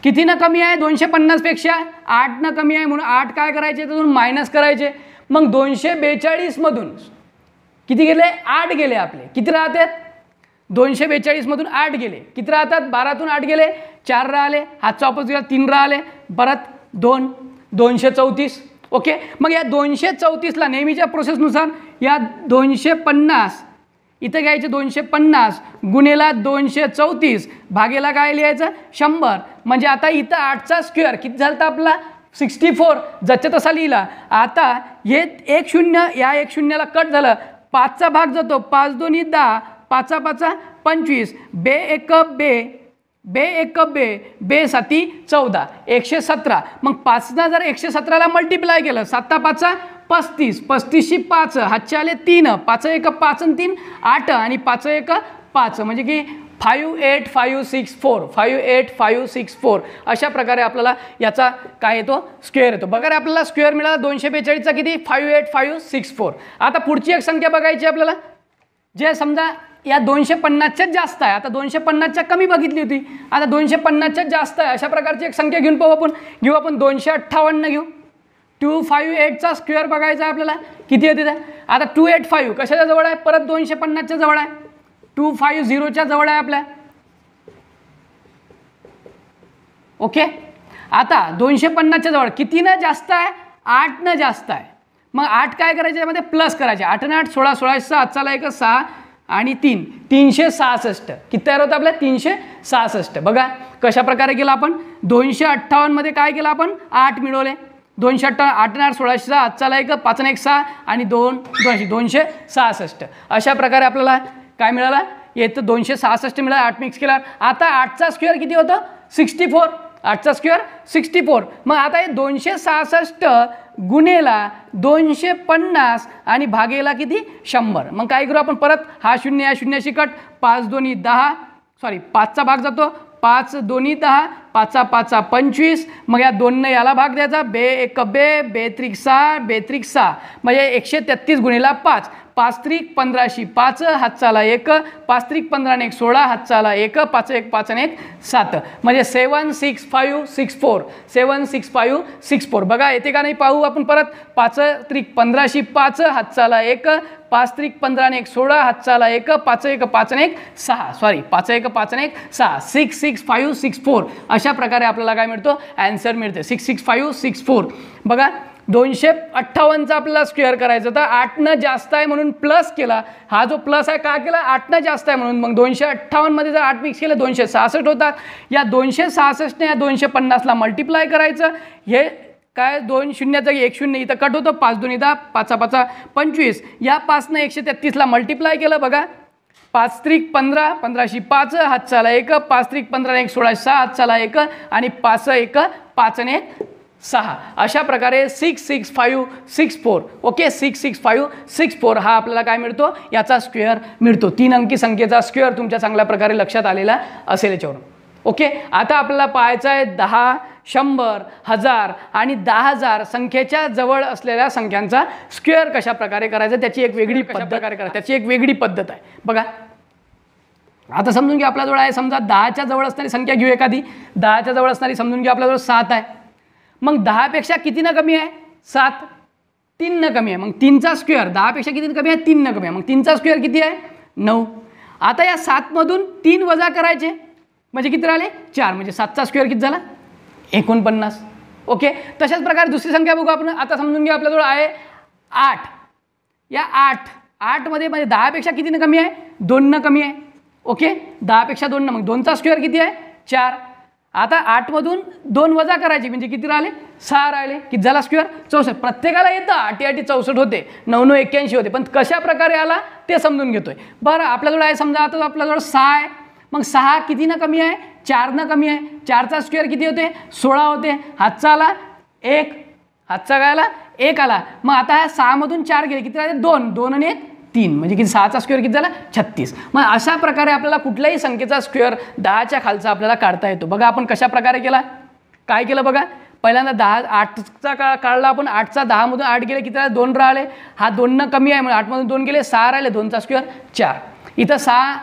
कितीनं कमी आहे, 250पेक्षा 8नं कमी आहे, म्हणून 8 काय करायचे, त्यातून मायनस करायचे. मग 242मधून किती गेले, 8 गेले आपले, किती राहतात, 242मधून 8 गेले, किती राहतात, 12तून 8 गेले, 4 राहिले, हातचा ऑपोजिट गेला, 3 राहिले, परत 2, 234. ओके, मग या 234ला नेहमीच्या प्रोसेसनुसार या 250 इथं घ्यायचे, 250 गुन्हेला 234 भागेला काय लिहायचं, 100. म्हणजे आता इथं 8चा स्क्वेअर किती झाला आपला, 64, जच्या तसा लिहिला. आता हे 1 0, या 1 0ला कट झालं, 5चा भाग जातो, 5 2 10, 5 5 25, बे 1 बे, बे 1 बे, बे 7 14, 117. मग 5नं जर 117ला मल्टिप्लाय केलं, 7 5 35, 35शी 5, हातचे आले 3, 5 1 5 आणि 3 8, आणि 5 1 5, म्हणजे की 58564, 58564. अशा प्रकारे आपल्याला याचा काय येतो, स्क्वेअर येतो. बघा रे, आपल्याला स्क्वेअर मिळाला 242चा किती, 58564. आता पुढची एक संख्या बघायची आपल्याला, जे समजा या 250च्याच जास्त आहे. आता 250च्या कमी बघितली होती, आता 250च्याच जास्त आहे. अशा प्रकारची एक संख्या घेऊन पाहू आपण. घेऊ आपण 258 घेऊ. 258चा स्क्वेअर बघायचा आहे आपल्याला, किती आहे तिथे. आता 285 कशाच्या जवळ आहे, परत 250च्या जवळ आहे, 250च्या जवळ आहे आपल्या. ओके, आता 250च्या जवळ कितीनं जास्त आहे, 8नं जास्त आहे. मग 8 काय करायचे, यामध्ये प्लस करायचे, 8 आणि 8 16, 16 6, चला 1 6 आणि 3, 366. किती तयार होतं आपल्या, 366. बघा कशा प्रकारे केलं आपण. 258मध्ये काय केलं आपण, 8 मिळवले. 258, 8 8 16 6, चला 1 5 1 6 आणि 2 266. अशा प्रकारे आपल्याला काय मिळालं, येतं 266 मिळालं, 8 मिक्स केला. आता 8चा स्क्वेअर किती होतं, 64. 8चा स्क्वेअर 64. मग आता हे 266 गुन्हेला 250 आणि भागेला किती, 100. मग काय करू आपण, परत हा 0 या 0शी कट, 5 2 10, सॉरी 5चा भाग जातो, 5 2 10, 5 5 25. मग या 2ने याला भाग द्यायचा, बे 1 बे, बे 3 6, बे 3 6, म्हणजे 133 गुन्हेला 5, 5 3 15शी 5, हातचाला 1, 5 3 15 आणि 1 16, हातचाला 1, 5 1 5 आणि 1 7, म्हणजे 76564, 76564. बघा येते का नाही पाहू आपण परत. 5 3 15शी 5, हातचाला 1, 5 3 15 आणि 1 16, हातचाला 1, 5 1 5 आणि 1 6, सॉरी 5 1 5 आणि 1 6, 66564. अशा प्रकारे आपल्याला काय मिळतो, ॲन्सर मिळते 66564. बघा 258चा आपल्याला स्क्वेअर करायचं तर 8नं जास्त आहे म्हणून प्लस केला. हा जो प्लस आहे का केला, 8नं जास्त आहे म्हणून. मग 258मध्ये जर 8 मिक्स केलं 266 होतात. या 266ने या 250ला मल्टिप्लाय करायचं. हे काय 2 शून्याचा 1 शून्य इथं कट होतं, 5 2 10, 5 5 25, या 5नं 133ला मल्टिप्लाय केलं बघा, 5 त्रिक 15, 15शी 5, हातचाला 1, 5 त्रिक 15 1 16 6, हातचाला 1 आणि 5 1 5 आणि 1 6. अशा प्रकारे 6 6 5 6 4. ओके, 6 6 5 6 4 हा आपल्याला काय मिळतो, याचा स्क्वेअर मिळतो. 3 अंकी संख्येचा स्क्वेअर तुमच्या चांगल्या प्रकारे लक्षात आलेला असेल याच्यावरून. ओके, आता आपल्याला पाहायचं आहे 10, 100, 1000 आणि 10,000 संख्येच्या जवळ असलेल्या संख्यांचा स्क्वेअर कशा प्रकारे करायचा, त्याची एक वेगळी पद्धत आहे बघा. आता समजून घ्या आपल्याजवळ आहे, समजा 10च्या जवळ असणारी संख्या घेऊ एखादी. 10च्या जवळ असणारी समजून घ्या आपल्याजवळ 7 आहे. मग 10पेक्षा कितीनं कमी आहे, 7. 3नं कमी आहे, मग 3चा स्क्वेअर. 10पेक्षा कितीनं कमी आहे, 3नं कमी आहे, मग 3चा स्क्वेअर किती आहे, 9. आता या 7मधून 3 वजा करायचे म्हणजे किती राहिले, 4. म्हणजे 7चा स्क्वेअर किती झाला, 49. ओके, तशाच प्रकारे दुसरी संख्या बघू आपण. आता समजून घ्या आपल्याजवळ आहे 8. या 8मध्ये म्हणजे 10पेक्षा कितीनं कमी आहे, 2नं कमी आहे. ओके, 10पेक्षा 2नं, मग 2चा स्क्वेअर किती आहे, 4. आता 8मधून 2 वजा करायचे म्हणजे किती राहिले, 6 राहिले. किती झाला स्क्वेअर, 64. प्रत्येकाला येतं 8 8 64 होते, 9 9 81 होते, पण कशा प्रकारे आला ते समजून घेतोय. बरं, आपल्याजवळ आहे समजा आता आपल्याजवळ 6 आहे. मग 6 कितीनं कमी आहे, 4नं कमी आहे. 4चा स्क्वेअर किती होते, 16 होते. हातचा आला 1, हातचा काय आला 1 आला. मग आता ह्या 6मधून 4 गेले, किती राहिले, 2 2 आणि 1 3, म्हणजे किती, 6चा स्क्वेअर किती झाला, 36. मग अशा प्रकारे आपल्याला कुठल्याही संख्येचा स्क्वेअर 10च्या खालचा आपल्याला काढता येतो. बघा आपण कशा प्रकारे केला, काय केलं बघा. पहिल्यांदा 8चा काढला आपण. 8चा 10मधून 8 गेले, किती राहिले, 2 राहिले. हा 2नं कमी आहे, म्हणजे 8मधून 2 गेले, 6 राहिले. 2चा स्क्वेअर 4. इथं 6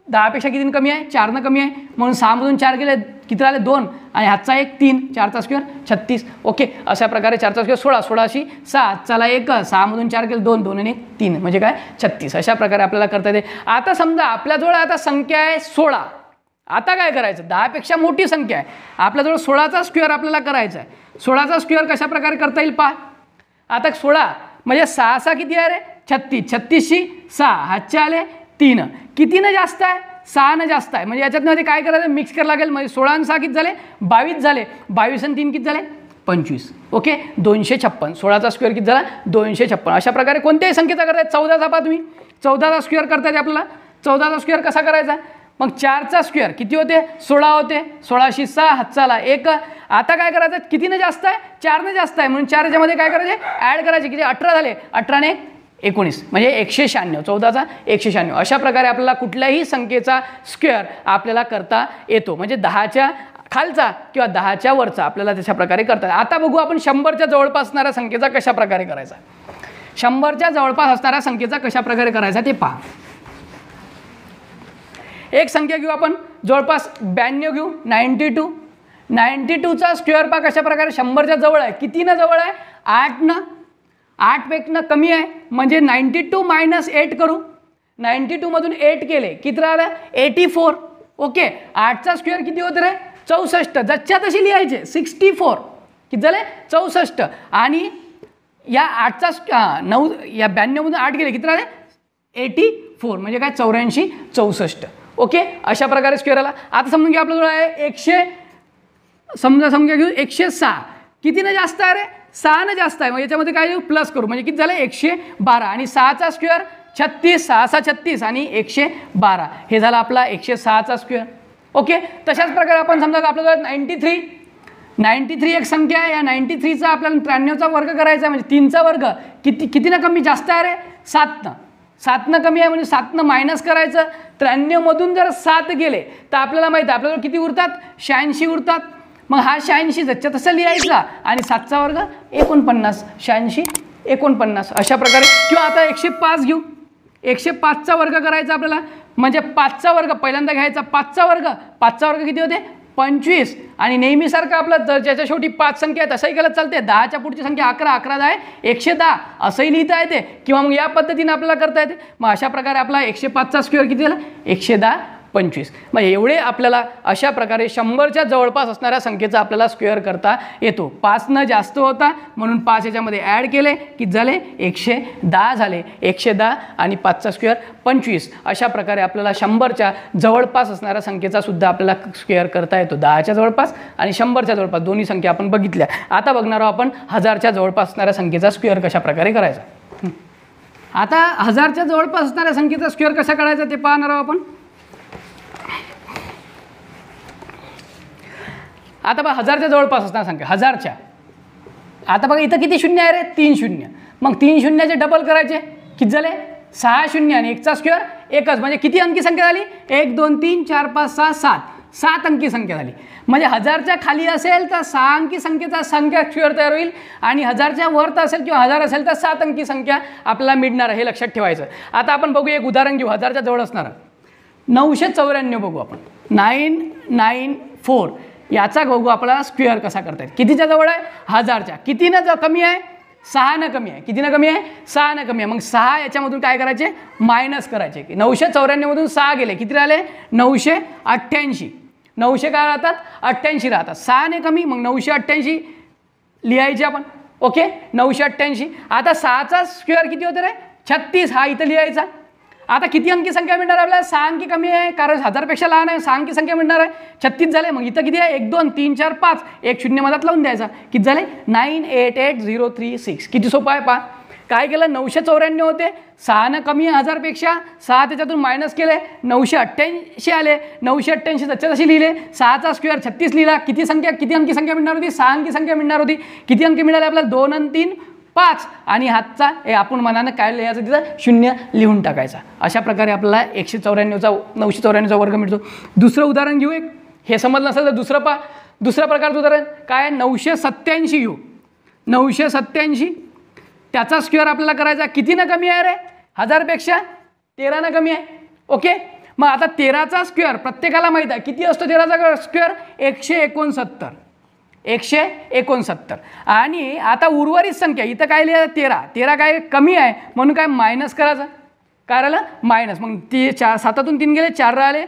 10पेक्षा कितीनं कमी आहे, 4नं कमी आहे, म्हणून 6मधून 4 गेले, किती राहिले, 2 आणि हातचा 1 3. 4चा स्क्वेअर 36. ओके, अशा प्रकारे 4चा स्क्वेअर 16, 16शी 6, हातचाला 1, 6मधून 4 गेले, 2 2 आणि 1 3, म्हणजे काय 36. अशा प्रकारे आपल्याला करता येते. आता समजा आपल्याजवळ आता संख्या आहे 16. आता काय करायचं, 10पेक्षा मोठी संख्या आहे, आपल्याजवळ 16चा स्क्वेअर आपल्याला करायचा आहे. 16चा स्क्वेअर कशा प्रकारे करता येईल पहा. आता 16 म्हणजे 6 6 किती आहे रे, 36. 36शी 6, हातचे आले 3. कितीनं जास्त आहे, 6नं जास्त आहे, म्हणजे याच्यातमध्ये काय करायचं, मिक्स करायला लागेल. म्हणजे 16 आणि 6 किती झाले, 22 झाले. 22 आणि 3 किती झाले, 25. ओके, 256. 16चा स्क्वेअर किती झाला, 256. अशा प्रकारे कोणत्याही संख्येचा करताय. 14चा पहा तुम्ही, 14चा स्क्वेअर करता येते आपल्याला. 14चा स्क्वेअर कसा करायचा, मग 4चा स्क्वेअर किती होते, 16 होते. 16शी 6, हातचाला 1. आता काय करायचं, कितीनं जास्त आहे, 4नं जास्त आहे, म्हणून 4 याच्यामध्ये काय करायचे, ॲड करायचे. किती, 18 झाले. 18 ने 19, म्हणजे 196. 14चा 196. अशा प्रकारे आपल्याला कुठल्याही संख्येचा स्क्वेअर आपल्याला करता येतो. म्हणजे 10च्या खालचा किंवा 10च्या वरचा आपल्याला तशा प्रकारे करता. आता बघू आपण 100च्या जवळपास असणाऱ्या संख्येचा कशा प्रकारे करायचा. 100च्या जवळपास असणाऱ्या संख्येचा कशा प्रकारे करायचा ते पहा. एक संख्या घेऊ आपण जवळपास 92 घेऊ, 92. 92चा स्क्वेअर पहा कशा प्रकारे 100च्या जवळ आहे. कितीनं जवळ आहे, 8नं. 8पेक्षा कमी आहे, म्हणजे 92 - 8 करू. 92मधून 8 केले, किती राहिलं, 84. ओके, 8चा स्क्वेअर किती होते रे, 64. जसच्या तशी लिहायचे, 64. किती झाले, 64. आणि या 8चा 9 या 92मधून 8 गेले, किती राहिले, 84. म्हणजे काय 84 64. ओके, अशा प्रकारे स्क्वेअर आला. आता समजून घ्या आपल्याजवळ आहे समजा घेऊ 106. कितीनं जास्त आहे रे, 6नं जास्त आहे. मग याच्यामध्ये काय येऊ, प्लस करू, म्हणजे किती झालं, 112. आणि 6चा स्क्वेअर 36. 6 6 36 आणि 112. हे झालं आपला 106चा स्क्वेअर. ओके, तशाच प्रकारे आपण समजा आपल्याजवळ 93 एक संख्या आहे. या 93चा आपल्याला 93चा वर्ग करायचा आहे, म्हणजे 3चा वर्ग. कितीनं कमी जास्त आहे रे, 7नं. 7नं कमी आहे, म्हणजे 7नं मायनस करायचं. 93मधून जर 7 गेले तर आपल्याला माहिती आहे आपल्याजवळ किती उरतात, 86 उरतात. मग हा 86 जसच्या तसं लिहायचा आणि 7चा वर्ग 49. 86 49 अशा प्रकारे. किंवा आता 105 घेऊ. 105चा वर्ग करायचा आपल्याला, म्हणजे 5चा वर्ग पहिल्यांदा घ्यायचा. 5चा वर्ग किती होते, 25. आणि नेहमीसारखं आपलं जर ज्याच्या शेवटी 5 संख्या आहे तसंही केलं चालते. 10च्या पुढची संख्या 11, 11 10 110 असंही लिहिता येते, किंवा मग या पद्धतीने आपल्याला करता येते. मग अशा प्रकारे आपला 105चा स्क्वेअर किती झाला, 110 25. म्हणजे एवढे आपल्याला अशा प्रकारे 100च्या जवळपास असणाऱ्या संख्येचा आपल्याला स्क्वेअर करता येतो. 5 जास्त होता म्हणून 5 याच्यामध्ये ॲड केले की झाले 110 झाले. 110 आणि 5चा स्क्वेअर 25. अशा प्रकारे आपल्याला 100च्या जवळपास असणाऱ्या संख्येचा सुद्धा आपल्याला स्क्वेअर करता येतो. 10च्या जवळपास आणि 100च्या जवळपास दोन्ही संख्या आपण बघितल्या. आता बघणार आहोत आपण 1000च्या जवळपास असणाऱ्या संख्येचा स्क्वेअर कशा प्रकारे करायचा. आता 1000च्या जवळपास असणाऱ्या संख्येचा स्क्वेअर कसा काढायचा ते पाहणार आहोत आपण. आता बघा 1000च्या जवळपास असणाऱ्या संख्या 1000च्या. आता बघा इथं किती शून्य आहे रे? 3 शून्य. मग 3 शून्याचे डबल करायचे किती झाले? 6 शून्य आणि 1चा स्क्वेअर 1च. म्हणजे किती अंकी संख्या झाली? 1 2 3 4 5 6 7. 7 अंकी संख्या झाली. म्हणजे 1000च्या खाली असेल तर 6 अंकी संख्येचा स्क्वेअर तयार होईल आणि 1000च्या वरत असेल किंवा 1000 असेल तर 7 अंकी संख्या आपल्याला मिळणार आहे. हे लक्षात ठेवायचं. आता आपण बघू एक उदाहरण घेऊ 1000च्या जवळ असणारं 994 बघू आपण. 994 याचा बघू आपल्याला स्क्वेअर कसा करता येईल. कितीच्या जवळ आहे? 1000च्या. कितीनं कमी आहे? 6 कमी आहे. कितीनं कमी आहे? 6 कमी आहे. मग 6 याच्यामधून काय करायचे? मायनस करायचे. 994 मधून 6 गेले किती राहिले? 988. 900 काय राहतात? 88 राहतात. 6 कमी मग 988 लिहायचे आपण. ओके 988. आता 6चा स्क्वेअर किती होतं रे? 36. हा इथं लिहायचा. आता किती अंकी संख्या मिळणार आपल्याला? 6 अंकी कमी आहे कारण 1000पेक्षा लहान आहे. 6 अंकी संख्या मिळणार आहे. 36 झाले. मग इथं किती आहे? 1 2 3 4 5. एक शून्य मधात लावून द्यायचा. किती झाले? 988036. किती सोपं आहे पहा. काय केलं? 994 होते. 6 कमी आहे 1000पेक्षा. 6 त्याच्यातून मायनस केले 988 आले. 988 तसे लिहिले. 6चा स्क्वेअर 36 लिहिला. किती अंकी संख्या मिळणार होती? 6 अंकी संख्या मिळणार होती. किती अंकी मिळाले आपल्याला? 2 आणि 3 5. आणि हातचा आपण मनानं काय लिहायचं तिथं 0 लिहून टाकायचा. अशा प्रकारे आपल्याला 994चा वर्ग मिळतो. दुसरं उदाहरण घेऊ एक. हे समजलं नसेल तर दुसरं पहा. दुसऱ्या प्रकारचं उदाहरण काय? 987 घेऊ. 987 त्याचा स्क्वेअर आपल्याला करायचा. कितीनं कमी आहे रे? 1000पेक्षा 13 कमी आहे. ओके मग आता 13चा स्क्वेअर प्रत्येकाला माहीत आहे. किती असतो 13चा स्क्वेअर? 169. 169. आणि आता उर्वरित संख्या इथं काय लिहायचं? 13 काय कमी आहे म्हणून काय मायनस करायचं. काय राहिलं? मायनस. मग ते 7तून 3 गेले 4 राहिले.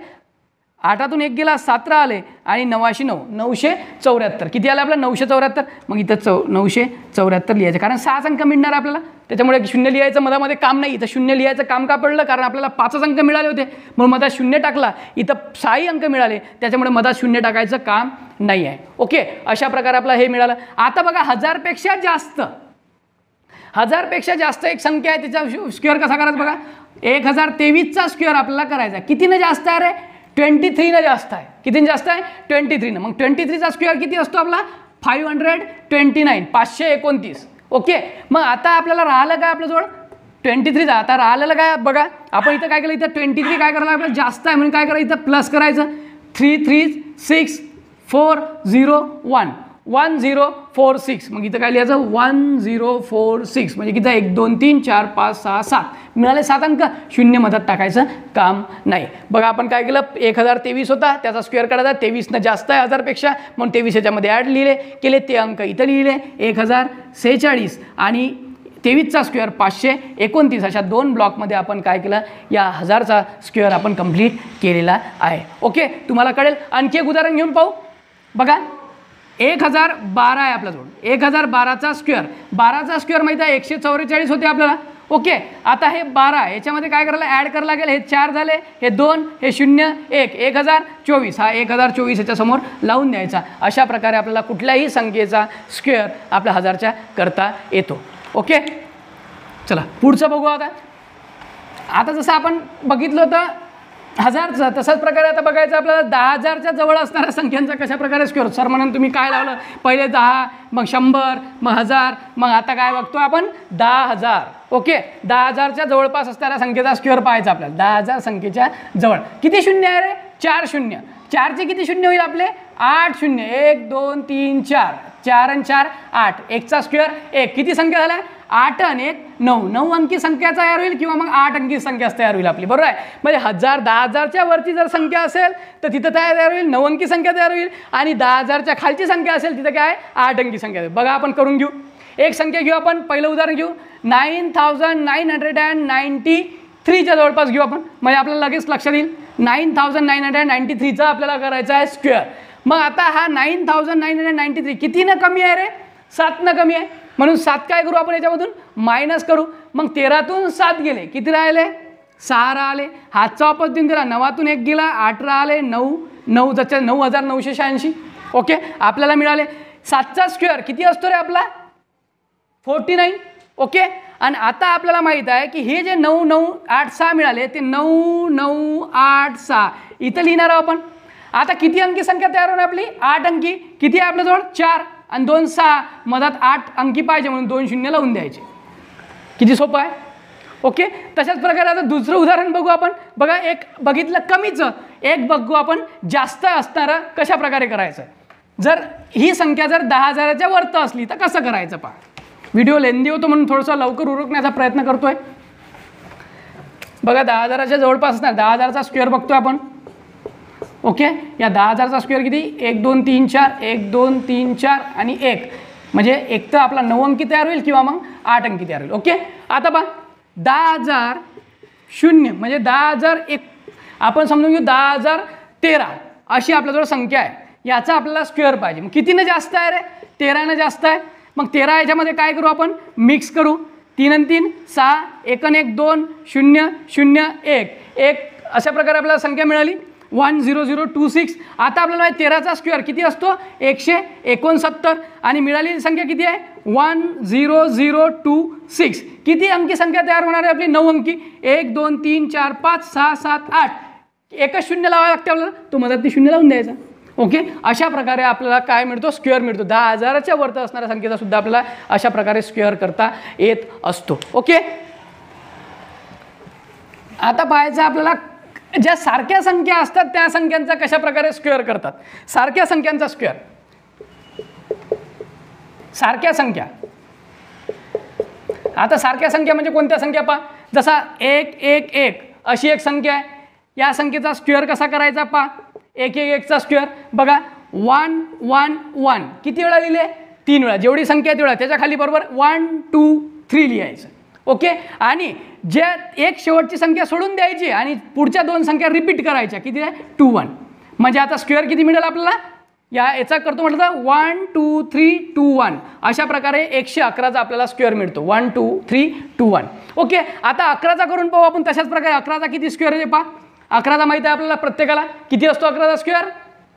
8तून 1 गेला 7 राहिले आणि 9 974. किती आलं आपल्याला? 974. मग इथं 974 लिहायचं कारण 6 अंक मिळणार आपल्याला. त्याच्यामुळे 0 लिहायचं मधामध्ये काम नाही. इथं 0 लिहायचं काम का पडलं? कारण आपल्याला 5 अंक मिळाले होते म्हणून मधात 0 टाकला. इथं 6 अंक मिळाले त्याच्यामुळे मधात 0 टाकायचं काम नाही आहे. ओके अशा प्रकारे आपल्याला हे मिळालं. आता बघा 1000पेक्षा जास्त एक संख्या आहे. तिचा स्क्वेअर कसा करायचा बघा. 1023चा स्क्वेअर आपल्याला करायचा. कितीनं जास्त आहे रे? 23 जास्त आहे. कितीनं जास्त आहे? 23. मग 23चा स्क्वेअर किती असतो आपला? 529. 529. ओके मग आता आपल्याला राहिलं काय आपल्याजवळ? 23. आता राहिलेलं काय बघा. आपण इथं काय केलं? इथं 23 काय करायला आपल्याला जास्त आहे म्हणून काय करायचं? इथं प्लस करायचं. 3 3 6 4 0 1 1046. मग इथं काय लिहायचं? 1046. म्हणजे किती? 1 2 3 4 5 6 7 मिळाले 7 अंक. 0 मधात टाकायचं काम नाही. बघा आपण काय केलं? 1023 होता त्याचा स्क्वेअर काढायचा. 23 जास्त आहे 1000पेक्षा म्हणून 23 याच्यामध्ये ॲड केले. ते अंक इथं लिहिले. 1046 आणि 23चा स्क्वेअर 529. अशा 2 ब्लॉकमध्ये आपण काय केलं? या 1000चा स्क्वेअर आपण कंप्लीट केलेला आहे. ओके तुम्हाला कळेल. आणखी एक उदाहरण घेऊन पाहू. बघा 1012 आहे आपल्याजवळ. 1012चा स्क्वेअर. 12चा स्क्वेअर माहिती आहे 144 होते आपल्याला. ओके आता हे 12 याच्यामध्ये काय करायला? ॲड करायला लागेल. हे 4 झाले, हे 2, हे 0 1 1024. हा 1024 याच्यासमोर लावून द्यायचा. अशा प्रकारे आपल्याला कुठल्याही संख्येचा स्क्वेअर आपल्या 1000च्या करता येतो. ओके चला पुढचं बघू. आता जसं आपण बघितलं होतं 1000चं तसाच प्रकारे आता बघायचं आपल्याला 10,000च्या जवळ असणाऱ्या संख्यांचा कशा प्रकारे स्क्वेअर. सर म्हणून तुम्ही काय लावलं? पहिले 10 मग 100 मग 1000 मग आता काय बघतो आपण? 10,000. ओके 10,000च्या जवळपास असणाऱ्या संख्येचा स्क्वेअर पाहायचा आपल्याला. 10,000 संख्येच्या जवळ किती शून्य आहे रे? 4 शून्य. 4चे किती शून्य होईल आपले? 8 शून्य. 1 2 3 4. 4 आणि 4 8. 1चा स्क्वेअर 1. किती संख्या झाल्या? 8 आणि 1 9. 9 अंकी संख्या तयार होईल किंवा मग 8 अंकी संख्या तयार होईल आपली. बरोबर आहे. म्हणजे 10,000च्या वरची जर संख्या असेल तर तिथं तयार होईल 9 अंकी संख्या तयार होईल. आणि 10,000च्या खालची संख्या असेल तिथं काय? 8 अंकी संख्या. बघा आपण करून घेऊ. एक संख्या घेऊ आपण. पहिलं उदाहरण घेऊ. 9993च्या जवळपास घेऊ आपण. म्हणजे आपल्याला लगेच लक्षात येईल. 9993चा आपल्याला करायचा आहे स्क्वेअर. मग आता हा 9993 कितीनं कमी आहे रे? 7नं कमी आहे. म्हणून 7 काय करू आपण याच्यामधून मायनस करू. मग 13तून 7 गेले, किती राहिले? 6 राहिले. हातचा वापस देऊन दिला, 9तून 1 गेला, 8 राहिले, 9,986. ओके, आपल्याला मिळाले. 7चा स्क्वेअर किती असतो रे आपला? 49. ओके, आणि आता आपल्याला माहीत आहे की हे जे 9986 मिळाले ते 9986 इथं लिहिणार आहोत आपण. आता किती अंकी संख्या तयार होणार आपली? 8 अंकी. किती आहे आपल्याजवळ? 4 आणि 2 6, मधात 8 अंकी पाहिजे म्हणून 2 शून्य लावून द्यायचे. किती सोपं आहे. ओके, तशाच प्रकारे आता दुसरं उदाहरण बघू आपण. बघा, एक बघितलं कमीचं, एक बघू आपण जास्त असणारं कशा प्रकारे करायचं. जर ही संख्या जर 10,000च्या वरती असली तर कसं करायचं पहा. व्हिडिओ लेंदी होतो म्हणून थोडंसं लवकर उरकण्याचा प्रयत्न करतोय. बघा, 10,000च्या जवळपास असणार. 10,000चा स्क्वेअर बघतोय आपण. ओके, या 10,000चा स्क्वेअर किती? 1 2 3 4, 1 2 3 4 आणि 1, म्हणजे एक तर आपला 9 अंकी तयार होईल किंवा मग 8 अंकी तयार होईल. ओके, आता पहा 10,000 0 म्हणजे 10,001, आपण समजून घेऊ 10,013 अशी आपल्याजवळ संख्या आहे. याचा आपल्याला स्क्वेअर पाहिजे. मग कितीनं जास्त आहे रे? 13नं जास्त आहे. मग 13 याच्यामध्ये काय करू आपण? मिक्स करू. 3 आणि 3 6, 1 आणि 1 2, 0 0 1 1, अशा प्रकारे आपल्याला संख्या मिळाली 10026. आता आपल्याला माहिती 13चा स्क्वेअर किती असतो? 169 आणि मिळालेली संख्या किती आहे? 10026. किती अंकी संख्या तयार होणार आहे आपली? 9 अंकी. 1 2 3 4 5 6 7 8, एकच शून्य लावावं लागते आपल्याला, तो मधात ती शून्य लावून द्यायचा. ओके, अशा प्रकारे आपल्याला काय मिळतो? स्क्वेअर मिळतो. 10,000च्या वरती असणाऱ्या संख्येचा सुद्धा आपल्याला अशा प्रकारे स्क्वेअर करता येत असतो. ओके, आता पाहायचं आपल्याला ज्या सारख्या संख्या असतात त्या संख्यांचा कशा प्रकारे स्क्वेअर करतात. सारख्या संख्यांचा स्क्वेअर, सारख्या संख्या. आता सारख्या संख्या म्हणजे कोणत्या संख्या पहा. जसा 1 1 1 अशी एक संख्या आहे. या संख्येचा स्क्वेअर कसा करायचा पहा. 1 1 1चा स्क्वेअर बघा 1 1 1 किती वेळा लिहिले? 3 वेळा. जेवढी संख्या आहे तेवढा, त्याच्या खाली बरोबर 1 2 3 लिहायचं. ओके, आणि ज्या एक शेवटची संख्या सोडून द्यायची आणि पुढच्या 2 संख्या रिपीट करायच्या. किती आहे? 2 1. म्हणजे आता स्क्वेअर किती मिळेल आपल्याला? याचा करतो म्हटलं तर 1 2 3 2 1 अशा प्रकारे 111चा आपल्याला स्क्वेअर मिळतो. 1 2 3 2 1. ओके, आता 11चा करून पाहू आपण. तशाच प्रकारे 11चा किती स्क्वेअर आहे पहा. 11चा माहिती आहे आपल्याला प्रत्येकाला. किती असतो 11चा स्क्वेअर?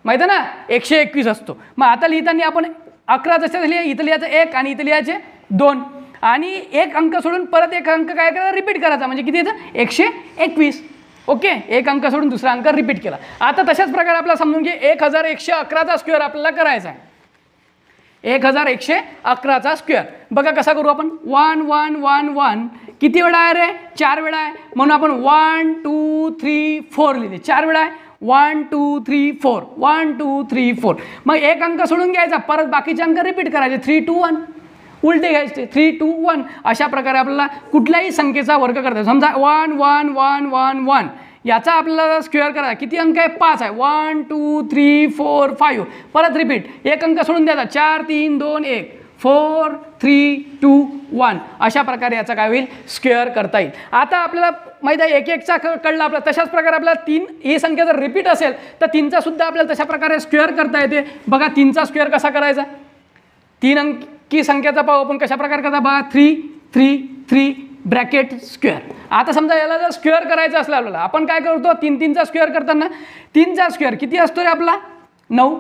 माहिती आहे ना, 121 असतो. मग आता लिहिताना आपण 11 जसं लिहा, इथं लिहायचं 1 आणि इथं लिहायचे 2 आणि एक अंक सोडून परत एक अंक काय करायचा? रिपीट करायचा. म्हणजे किती येतं? 121. ओके, एक अंक सोडून दुसरा अंक रिपीट केला. आता तशाच प्रकारे आपल्याला समजून घे 1111चा स्क्वेअर आपल्याला करायचा आहे. 1111चा स्क्वेअर बघा कसा करू आपण. 1 1 1 1 किती वेळा आहे रे? 4 वेळा आहे. म्हणून आपण 1 2 3 4 लिहिले. 4 वेळा आहे. 1 2 3 4 1 2 3 4. मग एक अंक सोडून घ्यायचा, परत बाकीचे अंक रिपीट करायचे. 3 2 1 उलटे घ्यायचे. 3 2 1 अशा प्रकारे आपल्याला कुठल्याही संख्येचा वर्ग करता. समजा 1 1 1 1 1 याचा आपल्याला स्क्वेअर करायचा. किती अंक आहे? 5 आहे. 1 2 3 4 5 परत रिपीट. एक अंक सोडून द्यायचा. 4 3 2 1 4 3 2 1 अशा प्रकारे याचा काय होईल? स्क्वेअर करता येईल. आता आपल्याला माहिती आहे 1 1चा कळला आपल्याला. तशाच प्रकारे आपल्याला 3 ही संख्या जर रिपीट असेल तर 3चा सुद्धा आपल्याला तशा प्रकारे स्क्वेअर करता येते. बघा 3चा स्क्वेअर कसा करायचा? 3 अंकी संख्याचा पाहू आपण कशा प्रकारे करता. बघा 3 3 3 ब्रॅकेट स्क्वेअर. आता समजा याला जर स्क्वेअर करायचं असलं आपल्याला, आपण काय करतो? 3 3चा स्क्वेअर करताना 3चा स्क्वेअर किती असतो रे आपला? 9.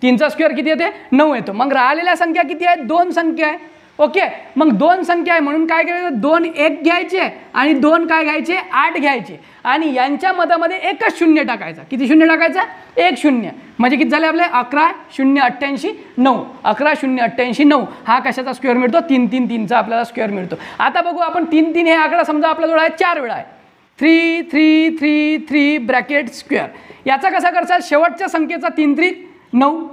3चा स्क्वेअर किती येते? 9 येतो. मग राहिलेल्या संख्या किती आहेत? 2 संख्या आहे. ओके, मग 2 संख्या आहे म्हणून काय करायचं? 2 1 घ्यायचे आणि 2 काय घ्यायचे? 8 घ्यायचे आणि यांच्या मधामध्ये एकच शून्य टाकायचा. किती शून्य टाकायचा? 1 शून्य. म्हणजे किती झाले आपले? 11 0 88 9. 11 0 88 9 हा कशाचा स्क्वेअर मिळतो? 3 3 3चा आपल्याला स्क्वेअर मिळतो. आता बघू आपण 3 3 हे आकडा समजा आपल्याजवळ आहे 4 वेळा आहे. 3 3 3 3 ब्रॅकेट स्क्वेअर. याचा कसा करसाल? शेवटच्या संख्येचा 3 3 9.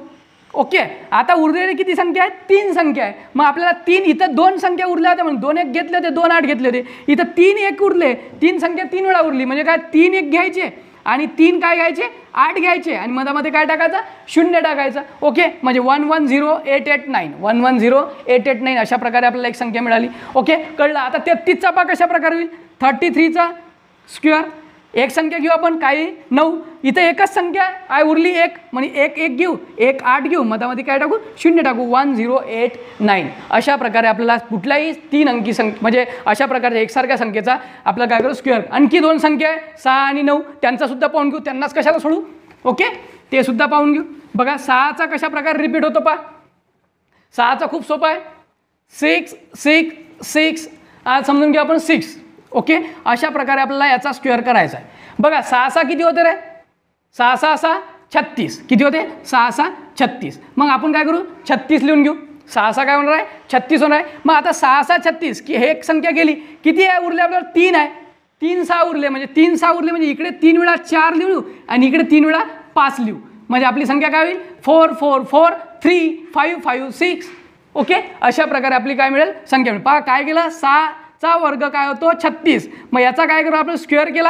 ओके, आता उरलेली किती संख्या आहे? 3 संख्या आहे. मग आपल्याला 3 इथं 2 संख्या उरल्या होत्या म्हणून 2 1 घेतले होते, 2 8 घेतले होते. इथं 3 1 उरले. 3 संख्या 3 वेळा उरली. म्हणजे काय? 3 1 घ्यायचे आणि 3 काय घ्यायचे? 8 घ्यायचे आणि मधामध्ये काय टाकायचं? शून्य टाकायचं. ओके, म्हणजे 110889 110889 अशा प्रकारे आपल्याला एक संख्या मिळाली. ओके, कळलं. आता 33चा पा कशा प्रकारे होईल? 33चा स्क्वेअर एक संख्या घेऊ आपण, काही 9, इथे एकच संख्या आहे उरली एक, म्हणजे एक घेऊ, 1 8 घेऊ, मधामध्ये काय टाकू, 0 टाकू, 1089. अशा प्रकारे आपल्याला कुठल्याही 3 अंकी म्हणजे अशा प्रकारच्या एकसारख्या संख्येचा आपल्याला काय करू, स्क्वेअर. आणखी 2 संख्या आहे 6 आणि 9, त्यांचा सुद्धा पाहून घेऊ, त्यांनाच कशाला सोडू. ओके, ते सुद्धा पाहून घेऊ. बघा 6चा कशा प्रकारे रिपीट होतो पहा. 6चा खूप सोपा आहे, 6 6 6, आज समजून घेऊ आपण 6. ओके, अशा प्रकारे आपल्याला याचा स्क्वेअर करायचा आहे. बघा 6 6 किती होते रे, 6 6 6 36, किती होते, 6 6 36. मग आपण काय करू, 36 लिहून घेऊ. 6 6 काय होणार आहे, 36 होणार आहे. मग आता 6 6 36 की हे एक संख्या गेली, किती आहे उरले आपल्याला, 3 आहे. 3 6 उरले, म्हणजे 3 6 उरले, म्हणजे इकडे 3 वेळा 4 लिहू आणि इकडे 3 वेळा 5 लिहू, म्हणजे आपली संख्या काय होईल, 4 4 4 3 5 5 6. ओके, अशा प्रकारे आपली काय मिळेल, संख्या मिळेल. पहा काय केलं, 6चा वर्ग काय होतो 36. मग याचा काय करू आपण, स्क्वेअर केला,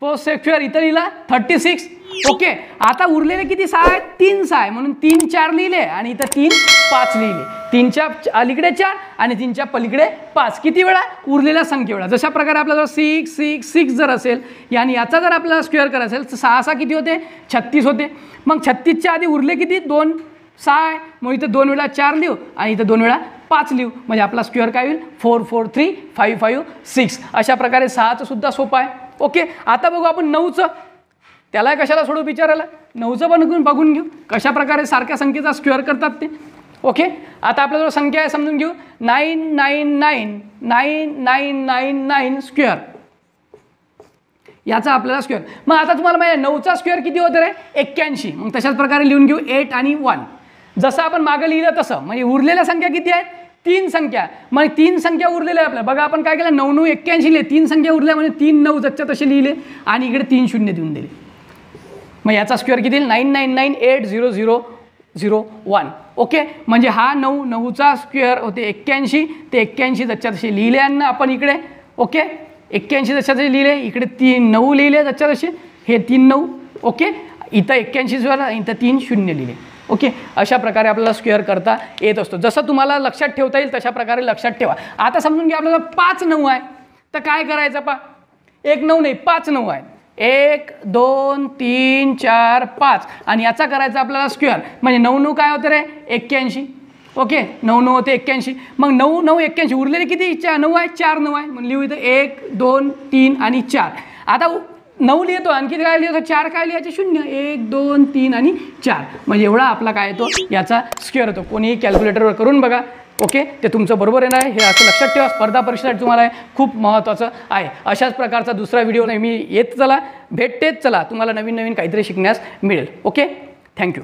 तो स्क्वेअर इथं लिहिला 36. ओके, आता उरलेले किती 6 आहेत, 3 6 आहे, म्हणून 3 4 लिहिले आणि इथं 3 5 लिहिले. 3च्या अलीकडे 4 आणि 3च्या पलीकडे 5, किती वेळा, उरलेल्या संख्येवेळा. जशा प्रकारे आपल्याला 6 6 6 जर असेल आणि याचा जर आपल्याला स्क्वेअर करायचा असेल तर 6 6 किती होते, 36 होते. मग 36च्या आधी उरले किती, 2 6 आहे, मग इथं 2 वेळा 4 लिहू आणि इथं 2 वेळा 5 लिहू, म्हणजे आपला स्क्वेअर काय होईल, 4 4 3 5 5 6. अशा प्रकारे 6चं सुद्धा सोपं आहे. ओके, आता बघू आपण 9चं, त्याला कशाला सोडू विचारायला, 9चं पण बघून घेऊ कशा प्रकारे सारख्या संख्येचा स्क्वेअर करतात ते. ओके, आता आपल्याजवळ संख्या आहे, समजून घेऊ, 9999999 स्क्वेअर, याचा आपल्याला स्क्वेअर. मग आता तुम्हाला माहिती आहे 9चा स्क्वेअर किती होतं रे, 81. मग तशाच प्रकारे लिहून घेऊ 8 आणि 1, जसं आपण मागं लिहिलं तसं. म्हणजे उरलेल्या संख्या किती आहेत, 3 संख्या. मग 3 संख्या उरलेल्या आपल्या, बघा आपण काय केलं, 9 9 81 लिहिले, 3 संख्या उरल्या म्हणजे 3 9 जच्या तसे लिहिले आणि इकडे 3 0 देऊन दिले. मग याचा स्क्वेअर किती, 999800001. ओके, म्हणजे हा 9 9चा स्क्वेअर होते 81, ते 81 जच्या तसे लिहिले आणि आपण इकडे. ओके, 81 जच्या तसे लिहिले, इकडे 3 9 लिहिले जच्या तसे, हे 3 9. ओके, इथं 81 स्क्वेअर, इथं 3 0 लिहिले. ओके, अशा प्रकारे आपल्याला स्क्वेअर करता येत असतो. जसं तुम्हाला लक्षात ठेवता येईल तशा प्रकारे लक्षात ठेवा. आता समजून घ्या आपल्याला 5 9 आहे, तर काय करायचं पहा, 1 9 नाही 5 9 आहे, 1 2 3 4 5 आणि याचा करायचा आपल्याला स्क्वेअर, म्हणजे 9 9 काय होते रे, 81. ओके, 9 9 होते 81. मग 9 9 81 उरलेले किती, 9 आहे, 4 9 आहे, मग लिहू इथं 1 2 3 आणि 4. आता 9 लिहितो, आणखी काय लिहितो, 4 काय लिहायचे, 0 1 2 3 आणि 4, म्हणजे एवढा आपला काय येतो, याचा स्क्वेअर होतो. कोणीही कॅल्क्युलेटरवर करून बघा. ओके, ते तुमचं बरोबर येणार आहे, हे असं लक्षात ठेवा. स्पर्धा परीक्षेसाठी तुम्हाला खूप महत्त्वाचं आहे. अशाच प्रकारचा दुसरा व्हिडिओ नेहमी येत चला, भेटतेच चला, तुम्हाला नवीन नवीन काहीतरी शिकण्यास मिळेल. Okay, thank you.